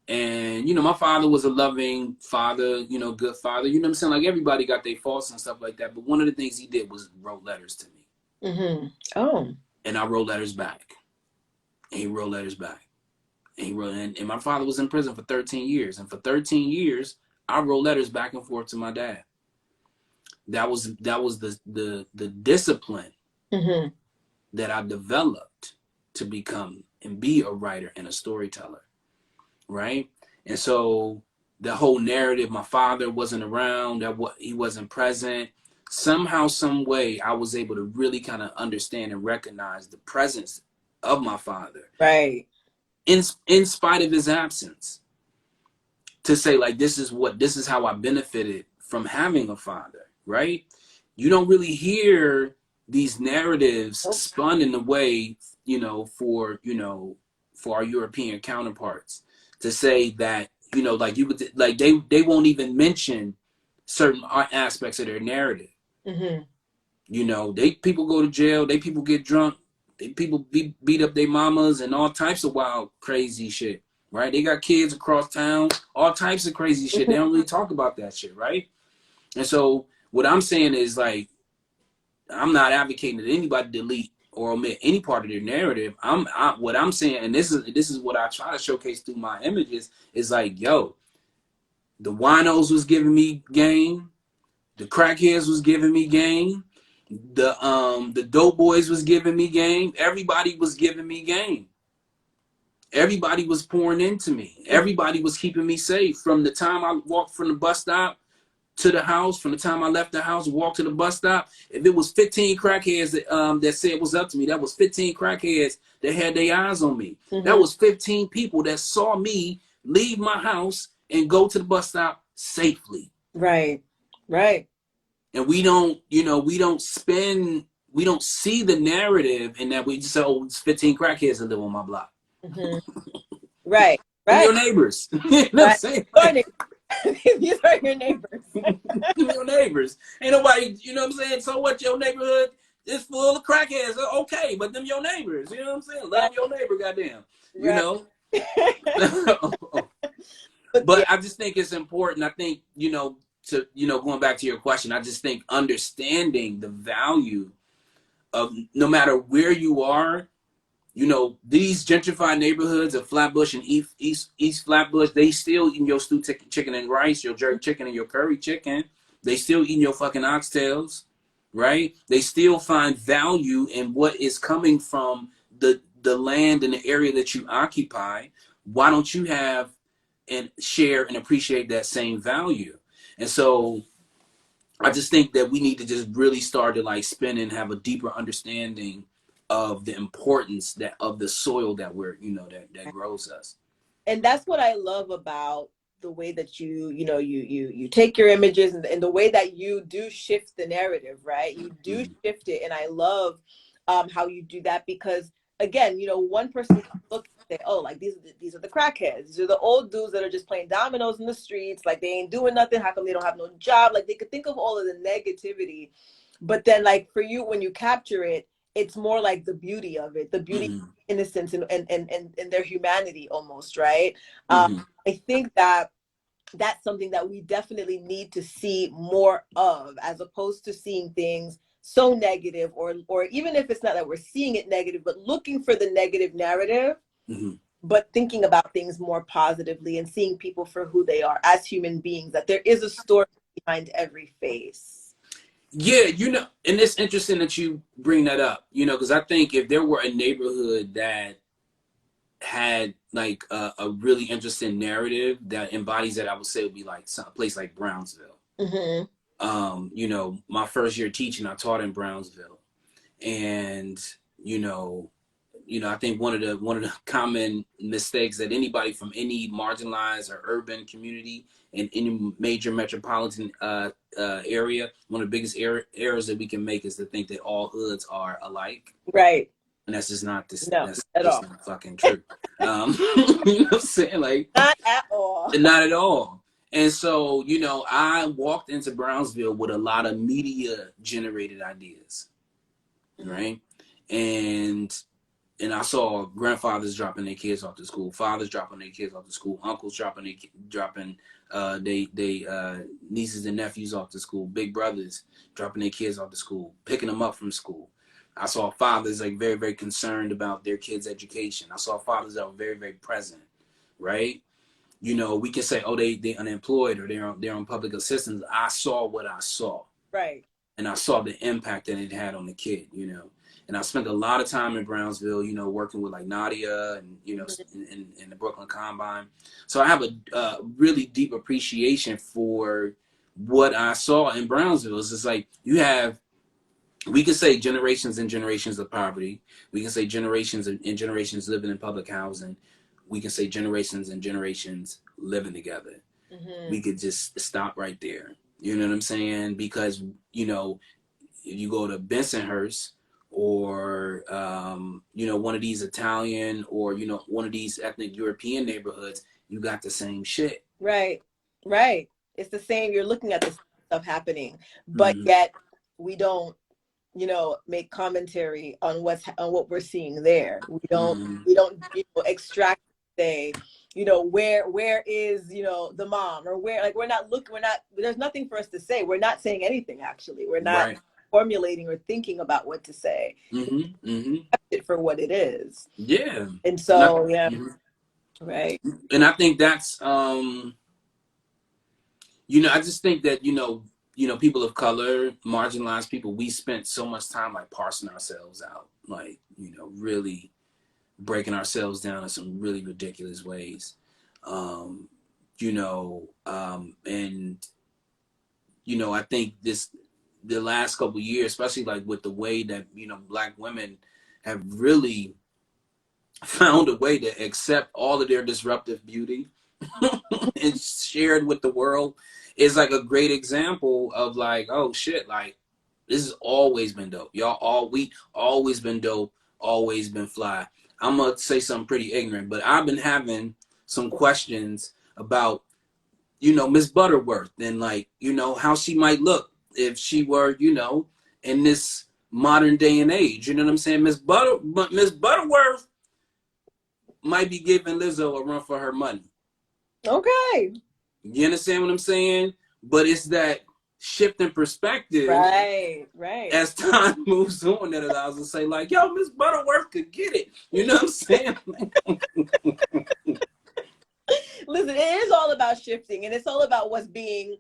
S2: And, you know, my father was a loving father, you know, good father. You know what I'm saying? Like, everybody got their faults and stuff like that. But one of the things he did was wrote letters to me.
S1: Oh.
S2: And I wrote letters back. And he wrote letters back. And he wrote, and my father was in prison for 13 years. And for 13 years, I wrote letters back and forth to my dad. That was the discipline
S1: hmm
S2: that I developed to become and be a writer and a storyteller, right? And so the whole narrative, my father wasn't around, that what he wasn't present. somehow, some way, I was able to really kind of understand and recognize the presence of my father,
S1: Right.
S2: in spite of his absence. To say like this is how I benefited from having a father, right? You don't really hear these narratives
S1: Nope.
S2: spun in the way, for our European counterparts to say that, like you would, like they won't even mention certain aspects of their narrative.
S1: Mm-hmm.
S2: They people go to jail, they people get drunk, they people beat up their mamas and all types of wild, crazy shit, right? They got kids across town, all types of crazy shit. They don't really talk about that shit, right? And so what I'm saying is like, I'm not advocating that anybody delete or omit any part of their narrative. What I'm saying, and this is what I try to showcase through my images, is like, yo, the winos was giving me game, the crackheads was giving me game, the dope boys was giving me game. Everybody was giving me game. Everybody was pouring into me. Everybody was keeping me safe from the time I walked from the bus stop to the house, from the time I left the house, walked to the bus stop. If it was 15 crackheads that said it was up to me, that was 15 crackheads that had their eyes on me. That
S1: Mm-hmm.
S2: was 15 people that saw me leave my house and go to the bus stop safely.
S1: Right. Right.
S2: And we don't see the narrative in that. We just say, oh, it's 15 crackheads that live on my block.
S1: Mm-hmm. Right.
S2: Them
S1: Right.
S2: your neighbors. You know what I'm
S1: Right.
S2: saying?
S1: These are your neighbors.
S2: Them your neighbors. Ain't nobody, you know what I'm saying? So what, your neighborhood is full of crackheads. Okay, but them your neighbors. You know what I'm saying? Love
S1: Right.
S2: your neighbor, goddamn. You
S1: Right.
S2: know?
S1: But
S2: But
S1: yeah.
S2: I just think it's important. I think, going back to your question, I just think understanding the value of, no matter where you are, these gentrified neighborhoods of Flatbush and East Flatbush, they still eating your stew chicken and rice, your jerk chicken and your curry chicken. They still eating your fucking oxtails, right? They still find value in what is coming from the land and the area that you occupy. Why don't you have and share and appreciate that same value? And so I just think that we need to just really start to like spin and have a deeper understanding of the importance that of the soil that we're, that grows us.
S1: And that's what I love about the way that you take your images, and the way that you do shift the narrative, right? You do
S2: Mm-hmm.
S1: shift it, and I love how you do that, because again, one person can look and say, oh, like these are the crackheads, these are the old dudes that are just playing dominoes in the streets, like they ain't doing nothing, how come they don't have no job? Like they could think of all of the negativity, but then like for you, when you capture it, it's more like the beauty of it, the beauty,
S2: Mm-hmm.
S1: innocence, and their humanity almost, right? um,
S2: Mm-hmm.
S1: I think that that's something that we definitely need to see more of, as opposed to seeing things so negative, or even if it's not that we're seeing it negative, but looking for the negative narrative,
S2: Mm-hmm.
S1: but thinking about things more positively and seeing people for who they are as human beings, that there is a story behind every face.
S2: Yeah, and it's interesting that you bring that up, because I think if there were a neighborhood that had like a really interesting narrative that embodies that, I would say it would be like a place like Brownsville.
S1: Mm-hmm.
S2: My first year teaching, I taught in Brownsville, and you know, I think one of the common mistakes that anybody from any marginalized or urban community in any major metropolitan area, one of the biggest errors that we can make is to think that all hoods are alike.
S1: Right.
S2: And that's just not this.
S1: No,
S2: That's
S1: at
S2: just
S1: all.
S2: not fucking true. You know what I'm saying? Like,
S1: Not at all.
S2: not at all. And so, I walked into Brownsville with a lot of media generated ideas,
S1: Mm-hmm.
S2: right? And I saw grandfathers dropping their kids off to school, fathers dropping their kids off to school, uncles dropping they nieces and nephews off to school, big brothers dropping their kids off to school, picking them up from school. I saw fathers like very, very concerned about their kids' education. I saw fathers that were very, very present, right? We can say, oh, they unemployed, or they're on public assistance. I saw what I saw,
S1: Right.
S2: and I saw the impact that it had on the kid, And I spent a lot of time in Brownsville, working with like Nadia and in the Brooklyn Combine. So I have a really deep appreciation for what I saw in Brownsville is it's like you have, we can say generations and generations of poverty. We can say generations and generations living in public housing. We can say generations and generations living together.
S1: Mm-hmm.
S2: We could just stop right there. You know what I'm saying? Because, you know, if you go to Bensonhurst or, you know, one of these Italian or, you know, one of these ethnic European neighborhoods, you got the same shit.
S1: Right. Right. It's the same. You're looking at the same stuff happening, but
S2: Mm-hmm.
S1: yet we don't, you know, make commentary on what we're seeing there.
S2: Mm-hmm.
S1: We don't, you know, extract, say, you know, where is, you know, the mom, or where, like, we're not, there's nothing for us to say. We're not saying anything, actually. We're not
S2: Right.
S1: formulating or thinking about what to say.
S2: Mm-hmm. Mm-hmm.
S1: It for what it is.
S2: Yeah.
S1: And
S2: And I,
S1: so, yeah,
S2: mhm.
S1: right.
S2: And I think that's, you know, I just think that, you know, people of color, marginalized people, we spent so much time like parsing ourselves out, like, you know, really breaking ourselves down in some really ridiculous ways. Um, you know, and you know, I think the last couple of years, especially like with the way that, you know, Black women have really found a way to accept all of their disruptive beauty and shared with the world, is like a great example of like, oh shit, like this has always been dope. We always been dope, always been fly. I'm gonna say something pretty ignorant, but I've been having some questions about, you know, Miss Butterworth and like, you know, how she might look if she were, you know, in this modern day and age. You know what I'm saying? Miss Butterworth might be giving Lizzo a run for her money.
S1: Okay.
S2: You understand what I'm saying? But it's that shift in perspective
S1: Right. Right.
S2: as time moves on that allows us to say, like, yo, Miss Butterworth could get it. You know what I'm saying?
S1: Listen, it is all about shifting, and it's all about what's being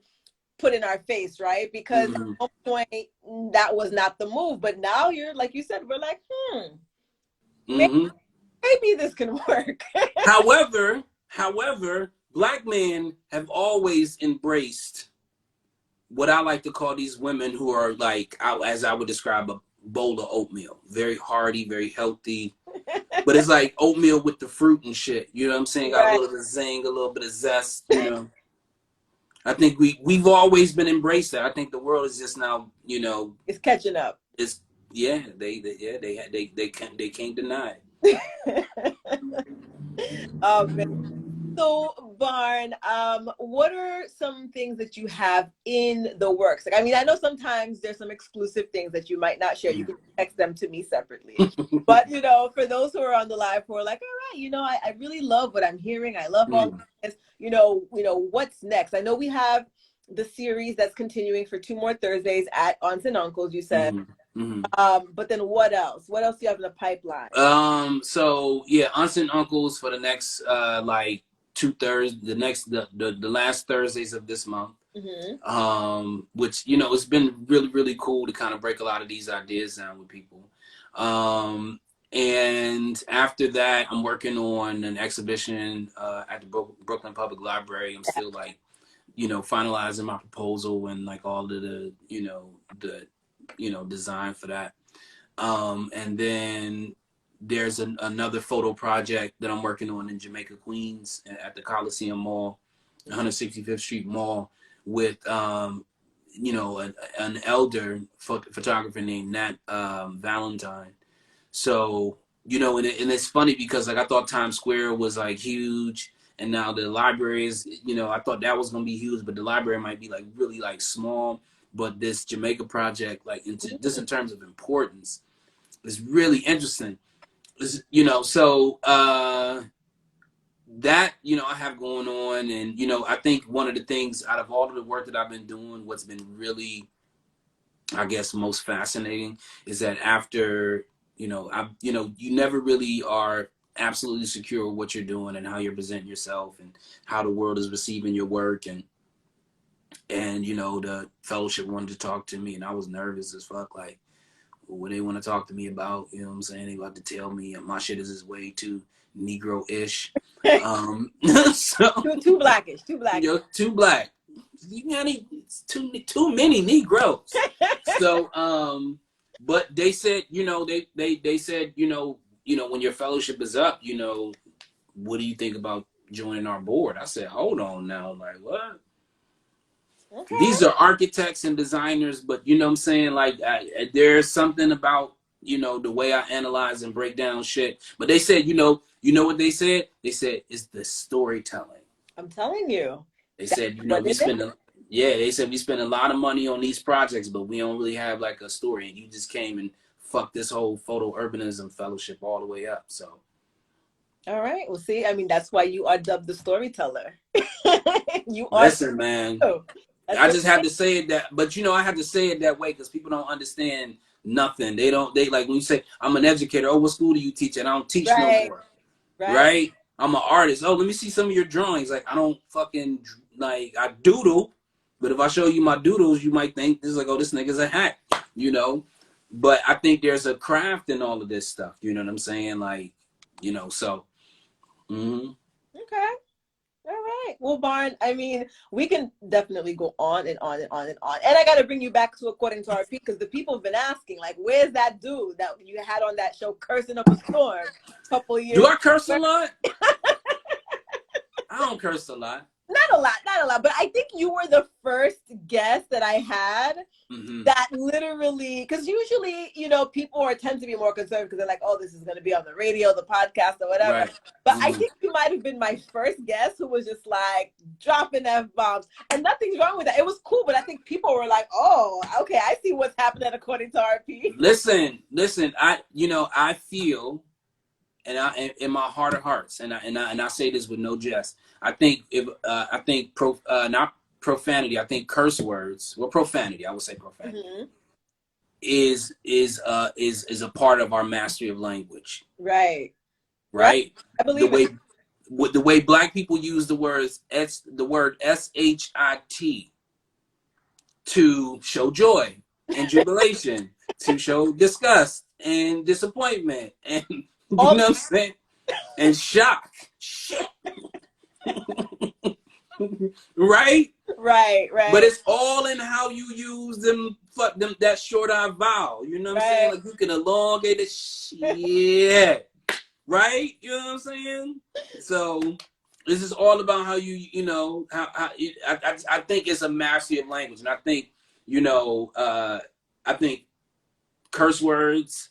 S1: put in our face, right? Because
S2: Mm-hmm.
S1: at one point that was not the move, but now you're, like you said, we're like, maybe,
S2: Mm-hmm.
S1: maybe this can work.
S2: However, Black men have always embraced what I like to call these women who are like, as I would describe, a bowl of oatmeal. Very hearty, very healthy. But it's like oatmeal with the fruit and shit. You know what I'm saying? Got a
S1: Right.
S2: little bit of zing, a little bit of zest, you know. I think we've always been embraced that. I think the world is just now, you know,
S1: It's catching up.
S2: it's yeah, they can't deny
S1: Oh man. So, Barn, what are some things that you have in the works? Like, I mean, I know sometimes there's some exclusive things that you might not share. You can text them to me separately.
S2: it.
S1: But, you know, for those who are on the live who are like, all right, you know, I really love what I'm hearing. I love all this. You know, what's next? I know we have the series that's continuing for 2 more Thursdays at Aunts and Uncles, you said. But then what else? What else do you have in the pipeline?
S2: So yeah, aunts and uncles for the next like 2 Thursdays, the last Thursdays of this month. Which, you know, it's been really cool to kind of break a lot of these ideas down with people. And after that, I'm working on an exhibition at the Brooklyn Public Library. I'm still like, you know, finalizing my proposal and like all of the, you know, design for that. And then there's another photo project that I'm working on in Jamaica, Queens, at the Coliseum Mall, 165th Street Mall, with you know, an elder photographer named Nat Valentine. So, you know, and it's funny because like I thought Times Square was like huge, and now the library is, you know, I thought that was gonna be huge, but the library might be like really like small. But this Jamaica project, like just in terms of importance, is really interesting. You know, so that, you know, I have going on, and you know, I think one of the things out of all of the work that I've been doing, what's been really, I guess, most fascinating is that after, you know, you never really are absolutely secure with what you're doing and how you're presenting yourself and how the world is receiving your work, and you know, the fellowship wanted to talk to me, and I was nervous as fuck, like, what they want to talk to me about, you know what I'm saying? They got to tell me my shit is way too Negro-ish. So
S1: too blackish, too black.
S2: you're too black. it's too many Negroes. So, but they said, they said, when your fellowship is up, what do you think about joining our board? I said, hold on now, like what?
S1: Okay.
S2: These are architects and designers, but you know what I'm saying? Like there's something about, the way I analyze and break down shit. But they said, what they said? They said it's the storytelling.
S1: I'm telling you.
S2: They said,
S1: What
S2: we
S1: is it?
S2: they said we spend a lot of money on these projects, but we don't really have like a story. And you just came and fucked this whole photo urbanism fellowship all the way up. So.
S1: All right. Well, see, I mean, that's why you are dubbed the storyteller. You are.
S2: Listen, man. I just had to say it that, but I had to say it that way because people don't understand nothing. They like when you say, I'm an educator. Oh, what school do you teach at? I don't teach no more. Right? I'm an artist. Oh, let me see some of your drawings. Like, I don't fucking, like, I doodle. But if I show you my doodles, you might think this is like, oh, this nigga's a hack, But I think there's a craft in all of this stuff. You know what I'm saying? Like, so. Mm-hmm.
S1: Okay. All right. Well, Barn, I mean, we can definitely go on and on and on and on. And I got to bring you back to According to RP because the people have been asking, like, where's that dude that you had on that show cursing up a storm a couple years
S2: ago? Do I curse a lot? I don't curse a lot.
S1: Not a lot. But I think you were the first guest that I had that literally, because usually, people tend to be more concerned because they're like, oh, this is going to be on the radio, the podcast, or whatever. Right. But I think you might have been my first guest who was just like dropping F-bombs. And nothing's wrong with that. It was cool, but I think people were like, oh, okay, I see what's happening according to RP.
S2: Listen, I feel, and I in my heart of hearts, and I say this with no jest. I think not profanity. I think curse words. Well, profanity. I would say profanity is a part of our mastery of language.
S1: Right.
S2: Right.
S1: I believe
S2: the way Black people use the word SHIT to show joy and jubilation, to show disgust and disappointment, and you know what I'm saying, and shock. Shit. Right. But it's all in how you use them that short I vowel. You know what I'm saying? Like you can elongate the shit. Right? You know what I'm saying? So this is all about how I think it's a mastery of language, and I think I think curse words,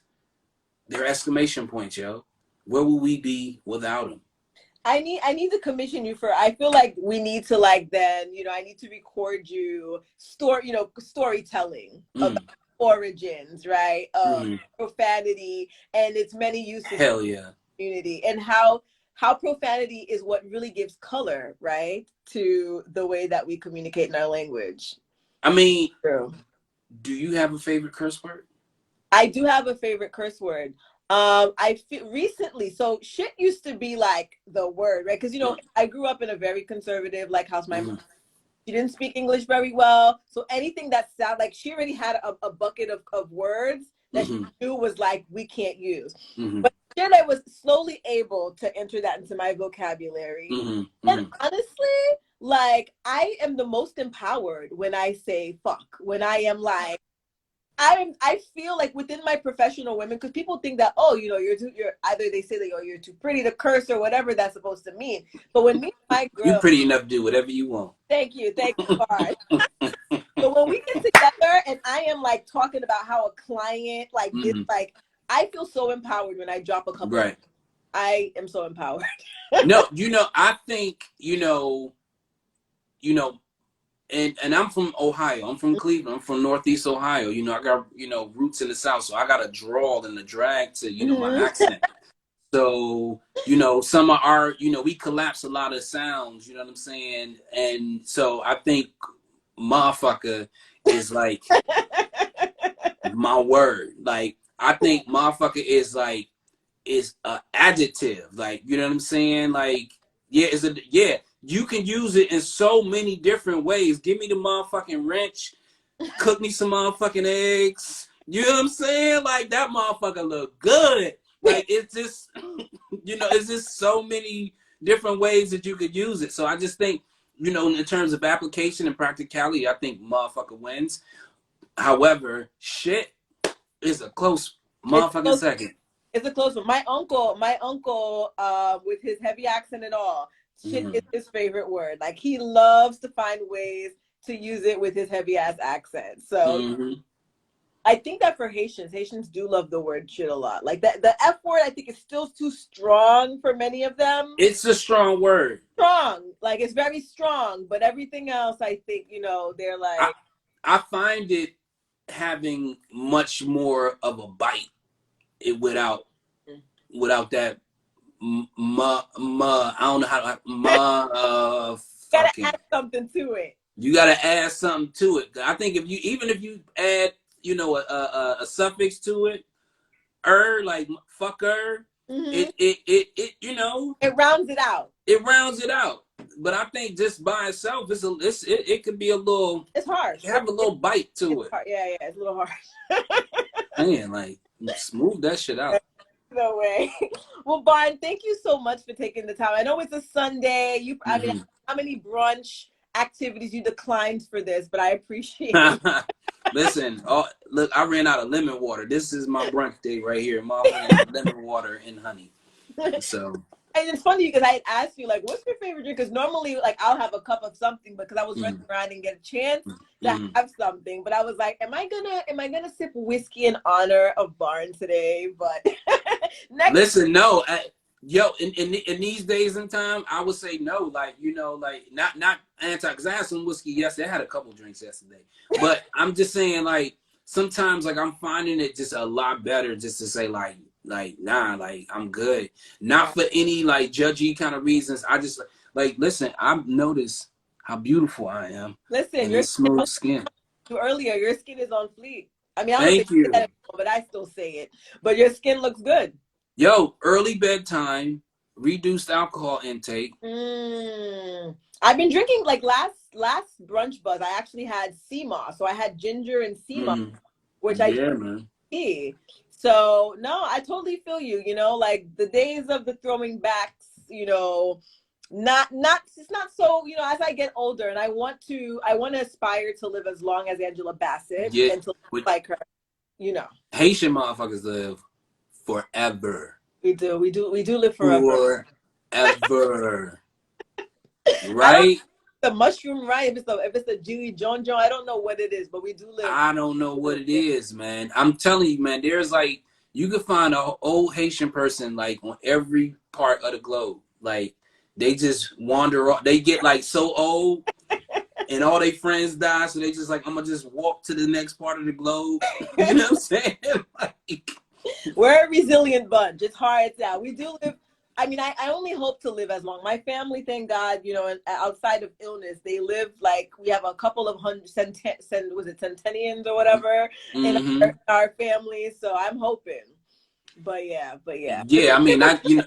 S2: they're exclamation points, yo. Where would we be without them?
S1: I need to commission you for. I feel like we need to I need to record you storytelling about origins, right? Profanity and its many uses.
S2: Hell yeah.
S1: Community and how profanity is what really gives color, right, to the way that we communicate in our language.
S2: I mean, true. Do you have a favorite curse word?
S1: I do have a favorite curse word. I feel recently, so shit used to be like the word, right? Because I grew up in a very conservative house. My mom, she didn't speak English very well, so anything that sounded like she already had a bucket of words that she knew was like we can't use. But then I was slowly able to enter that into my vocabulary. And honestly, I am the most empowered when I say fuck. When I am like. I feel like within my professional women, because people think that, you're either they say that you're too pretty to curse or whatever that's supposed to mean. But when me and my girl,
S2: you're pretty enough to do whatever you want.
S1: Thank you, Bart. So when we get together and I am talking about how a client I feel so empowered when I drop a couple.
S2: Right.
S1: I am so empowered.
S2: No, I think And I'm from Ohio. I'm from Cleveland. I'm from Northeast Ohio. I got, roots in the South. So I got a drawl and a drag to, my accent. So, some of our, we collapse a lot of sounds, you know what I'm saying? And so I think motherfucker is my word. I think motherfucker is a adjective. You know what I'm saying? You can use it in so many different ways. Give me the motherfucking wrench. Cook me some motherfucking eggs. You know what I'm saying? That motherfucker look good. It's just, it's just so many different ways that you could use it. So I just think you know, in terms of application and practicality, I think motherfucker wins. However, shit is a close motherfucking second.
S1: It's a close one. My uncle, with his heavy accent and all, shit is his favorite word. Like, he loves to find ways to use it with his heavy ass accent. So I think that for Haitians do love the word shit a lot. Like, the F word, I think, is still too strong for many of them.
S2: It's a strong word.
S1: Strong. Like, it's very strong. But everything else, I think, you know, they're like.
S2: I find it having much more of a bite without that I don't know how to
S1: Gotta add something to it.
S2: You gotta add something to it. I think if you add, you know, a suffix to it, like fucker, it you know,
S1: it rounds it out.
S2: It rounds it out. But I think just by itself, it could be a little.
S1: It's harsh.
S2: Have a little bite to it.
S1: Yeah, it's a little harsh.
S2: Man, like, smooth that shit out.
S1: No way. Well, Barn, thank you so much for taking the time. I know it's a Sunday. I mean, how many brunch activities you declined for this, but I appreciate it.
S2: Listen, look, I ran out of lemon water. This is my brunch day right here. My lemon water and honey. So.
S1: And it's funny because I asked you, like, what's your favorite drink? Because normally, like, I'll have a cup of something because I was running around and get a chance to have something. But I was like, am I gonna sip whiskey in honor of Barn today? But
S2: listen, no, yo, in these days and time, I would say no. Like, you know, like not anti, because I had some whiskey yesterday. I had a couple drinks yesterday, but I'm just saying, like, sometimes, like, I'm finding it just a lot better just to say, like, nah, like, I'm good. Not for any, like, judgy kind of reasons. I just, like, listen, I've noticed how beautiful I am.
S1: Listen,
S2: your smooth skin.
S1: Earlier, your skin is on fleek. I mean, I
S2: don't Thank you.
S1: But I still say it. But your skin looks good.
S2: Yo, early bedtime, reduced alcohol intake.
S1: I've been drinking, like, last Brunch Buzz, I actually had sea moss. So I had ginger and sea moss, which
S2: man.
S1: So no, I totally feel you, you know, like the days of the throwing backs, you know, it's not so, you know, as I get older and I want to aspire to live as long as Angela Bassett and to live like her, you know.
S2: Haitian motherfuckers live forever.
S1: We do live forever.
S2: Forever. Right?
S1: The mushroom, right? If it's the Julie John, I don't know what it is, but we do live.
S2: I don't know what it is, man. I'm telling you, man, there's, like, you can find an old Haitian person, like, on every part of the globe. Like, they just wander off. They get, like, so old and all their friends die, so they just, like, I'm gonna just walk to the next part of the globe. You know what I'm saying? Like,
S1: we're a resilient bunch. It's hard out. We do live. I mean, I only hope to live as long. My family, thank God, you know, and outside of illness, they live, like, we have a couple of centennials or whatever in our family. So I'm hoping. But yeah.
S2: Yeah, I mean, you know,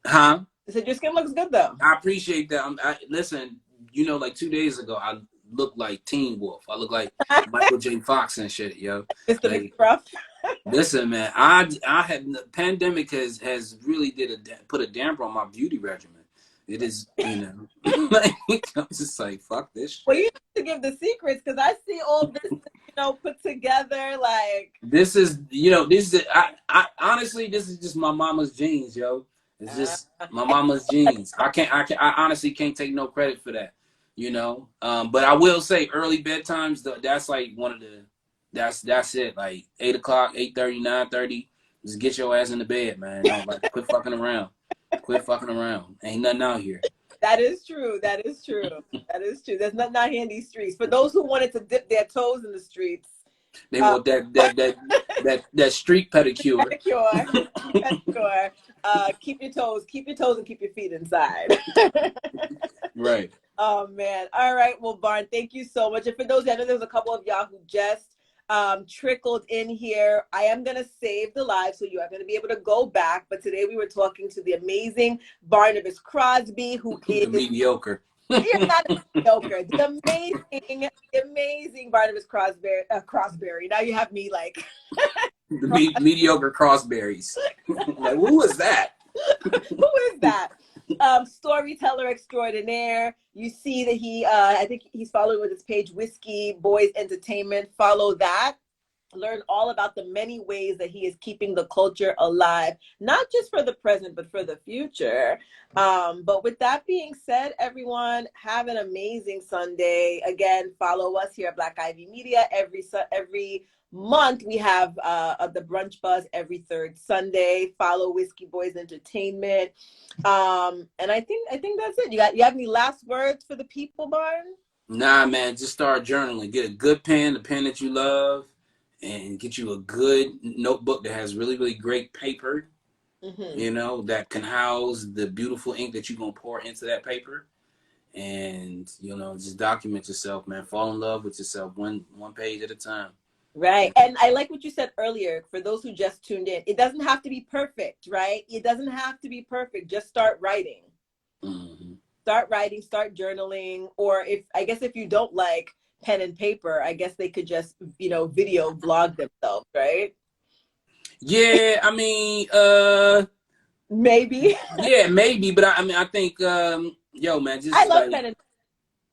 S2: huh?
S1: I said your skin looks good though.
S2: I appreciate that. Listen, you know, like 2 days ago, I looked like Teen Wolf. I look like Michael J. Fox and shit, yo.
S1: Mr.
S2: Like,
S1: McGruff.
S2: Listen, man, I had the pandemic has really put a damper on my beauty regimen. It is, you know, like, I'm just like, fuck this shit.
S1: Well, you have to give the secrets because I see all this, you know, put together. Like,
S2: this is, you know, I honestly, this is just my mama's genes, yo. It's just my mama's genes. I honestly can't take no credit for that, you know. But I will say, early bedtimes, that's like one of the. That's it. Like 8 o'clock, 8:30, 9:30. Just get your ass in the bed, man. Don't, like, quit fucking around. Quit fucking around. Ain't nothing out here.
S1: That is true. That is true. There's nothing out here in these streets. For those who wanted to dip their toes in the streets,
S2: they want that street pedicure.
S1: Pedicure. Keep your toes and keep your feet inside.
S2: Right.
S1: Oh man. All right. Well, Barn, thank you so much. And for those, I know there's a couple of y'all who just trickled in here. I am going to save the live, so you are going to be able to go back. But today we were talking to the amazing Barnabas Crosby, who is
S2: mediocre.
S1: You're not mediocre. The amazing Barnabas Crosby. Now you have me like
S2: the mediocre crossberries. Like, who is that?
S1: Who is that? Storyteller extraordinaire. You see that I think he's following with his page, Whiskey Boys Entertainment. Follow that. Learn all about the many ways that he is keeping the culture alive, not just for the present, but for the future. But with that being said, everyone, have an amazing Sunday. Again, follow us here at Black Ivy Media. Every month we have the Brunch Buzz every third Sunday. Follow Whiskey Boys Entertainment. And I think that's it. You have any last words for the people, Barn?
S2: Nah, man, just start journaling. Get a good pen, the pen that you love, and get you a good notebook that has really, really great paper,
S1: Mm-hmm.
S2: you know, that can house the beautiful ink that you're going to pour into that paper. And, you know, just document yourself, man. Fall in love with yourself one page at a time.
S1: Right. And I like what you said earlier, for those who just tuned in. It doesn't have to be perfect, right? It doesn't have to be perfect. Just start writing.
S2: Mm-hmm.
S1: Start writing, start journaling. Or if you don't like pen and paper, I guess they could just, video vlog themselves, right?
S2: Yeah, I mean,
S1: Maybe.
S2: yeah, maybe, but I mean, I think, yo, man,
S1: I
S2: just
S1: love
S2: like
S1: pen and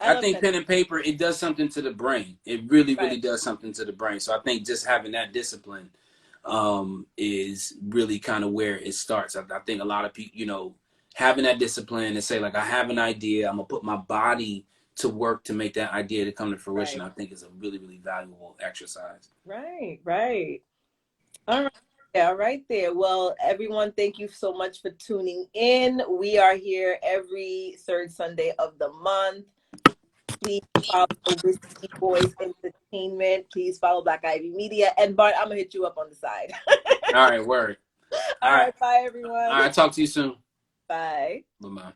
S1: I
S2: I
S1: love
S2: think
S1: pen.
S2: pen and paper, it does something to the brain. It really,
S1: Right.
S2: really does something to the brain. So I think just having that discipline is really kind of where it starts. I think a lot of people, you know, having that discipline and say like, I have an idea, I'm gonna put my body to work to make that idea to come to fruition.
S1: Right.
S2: I think is a really, really valuable exercise.
S1: Right. Right. All right. Yeah, right there. Well, everyone, thank you so much for tuning in. We are here every third Sunday of the month. Please follow Whiskey Boys Entertainment. Please follow Black Ivy Media. And Bart, I'm gonna hit you up on the side.
S2: All right, word.
S1: All
S2: All right,
S1: right, bye
S2: all
S1: everyone.
S2: right. Talk to you soon.
S1: Bye.
S2: Bye bye.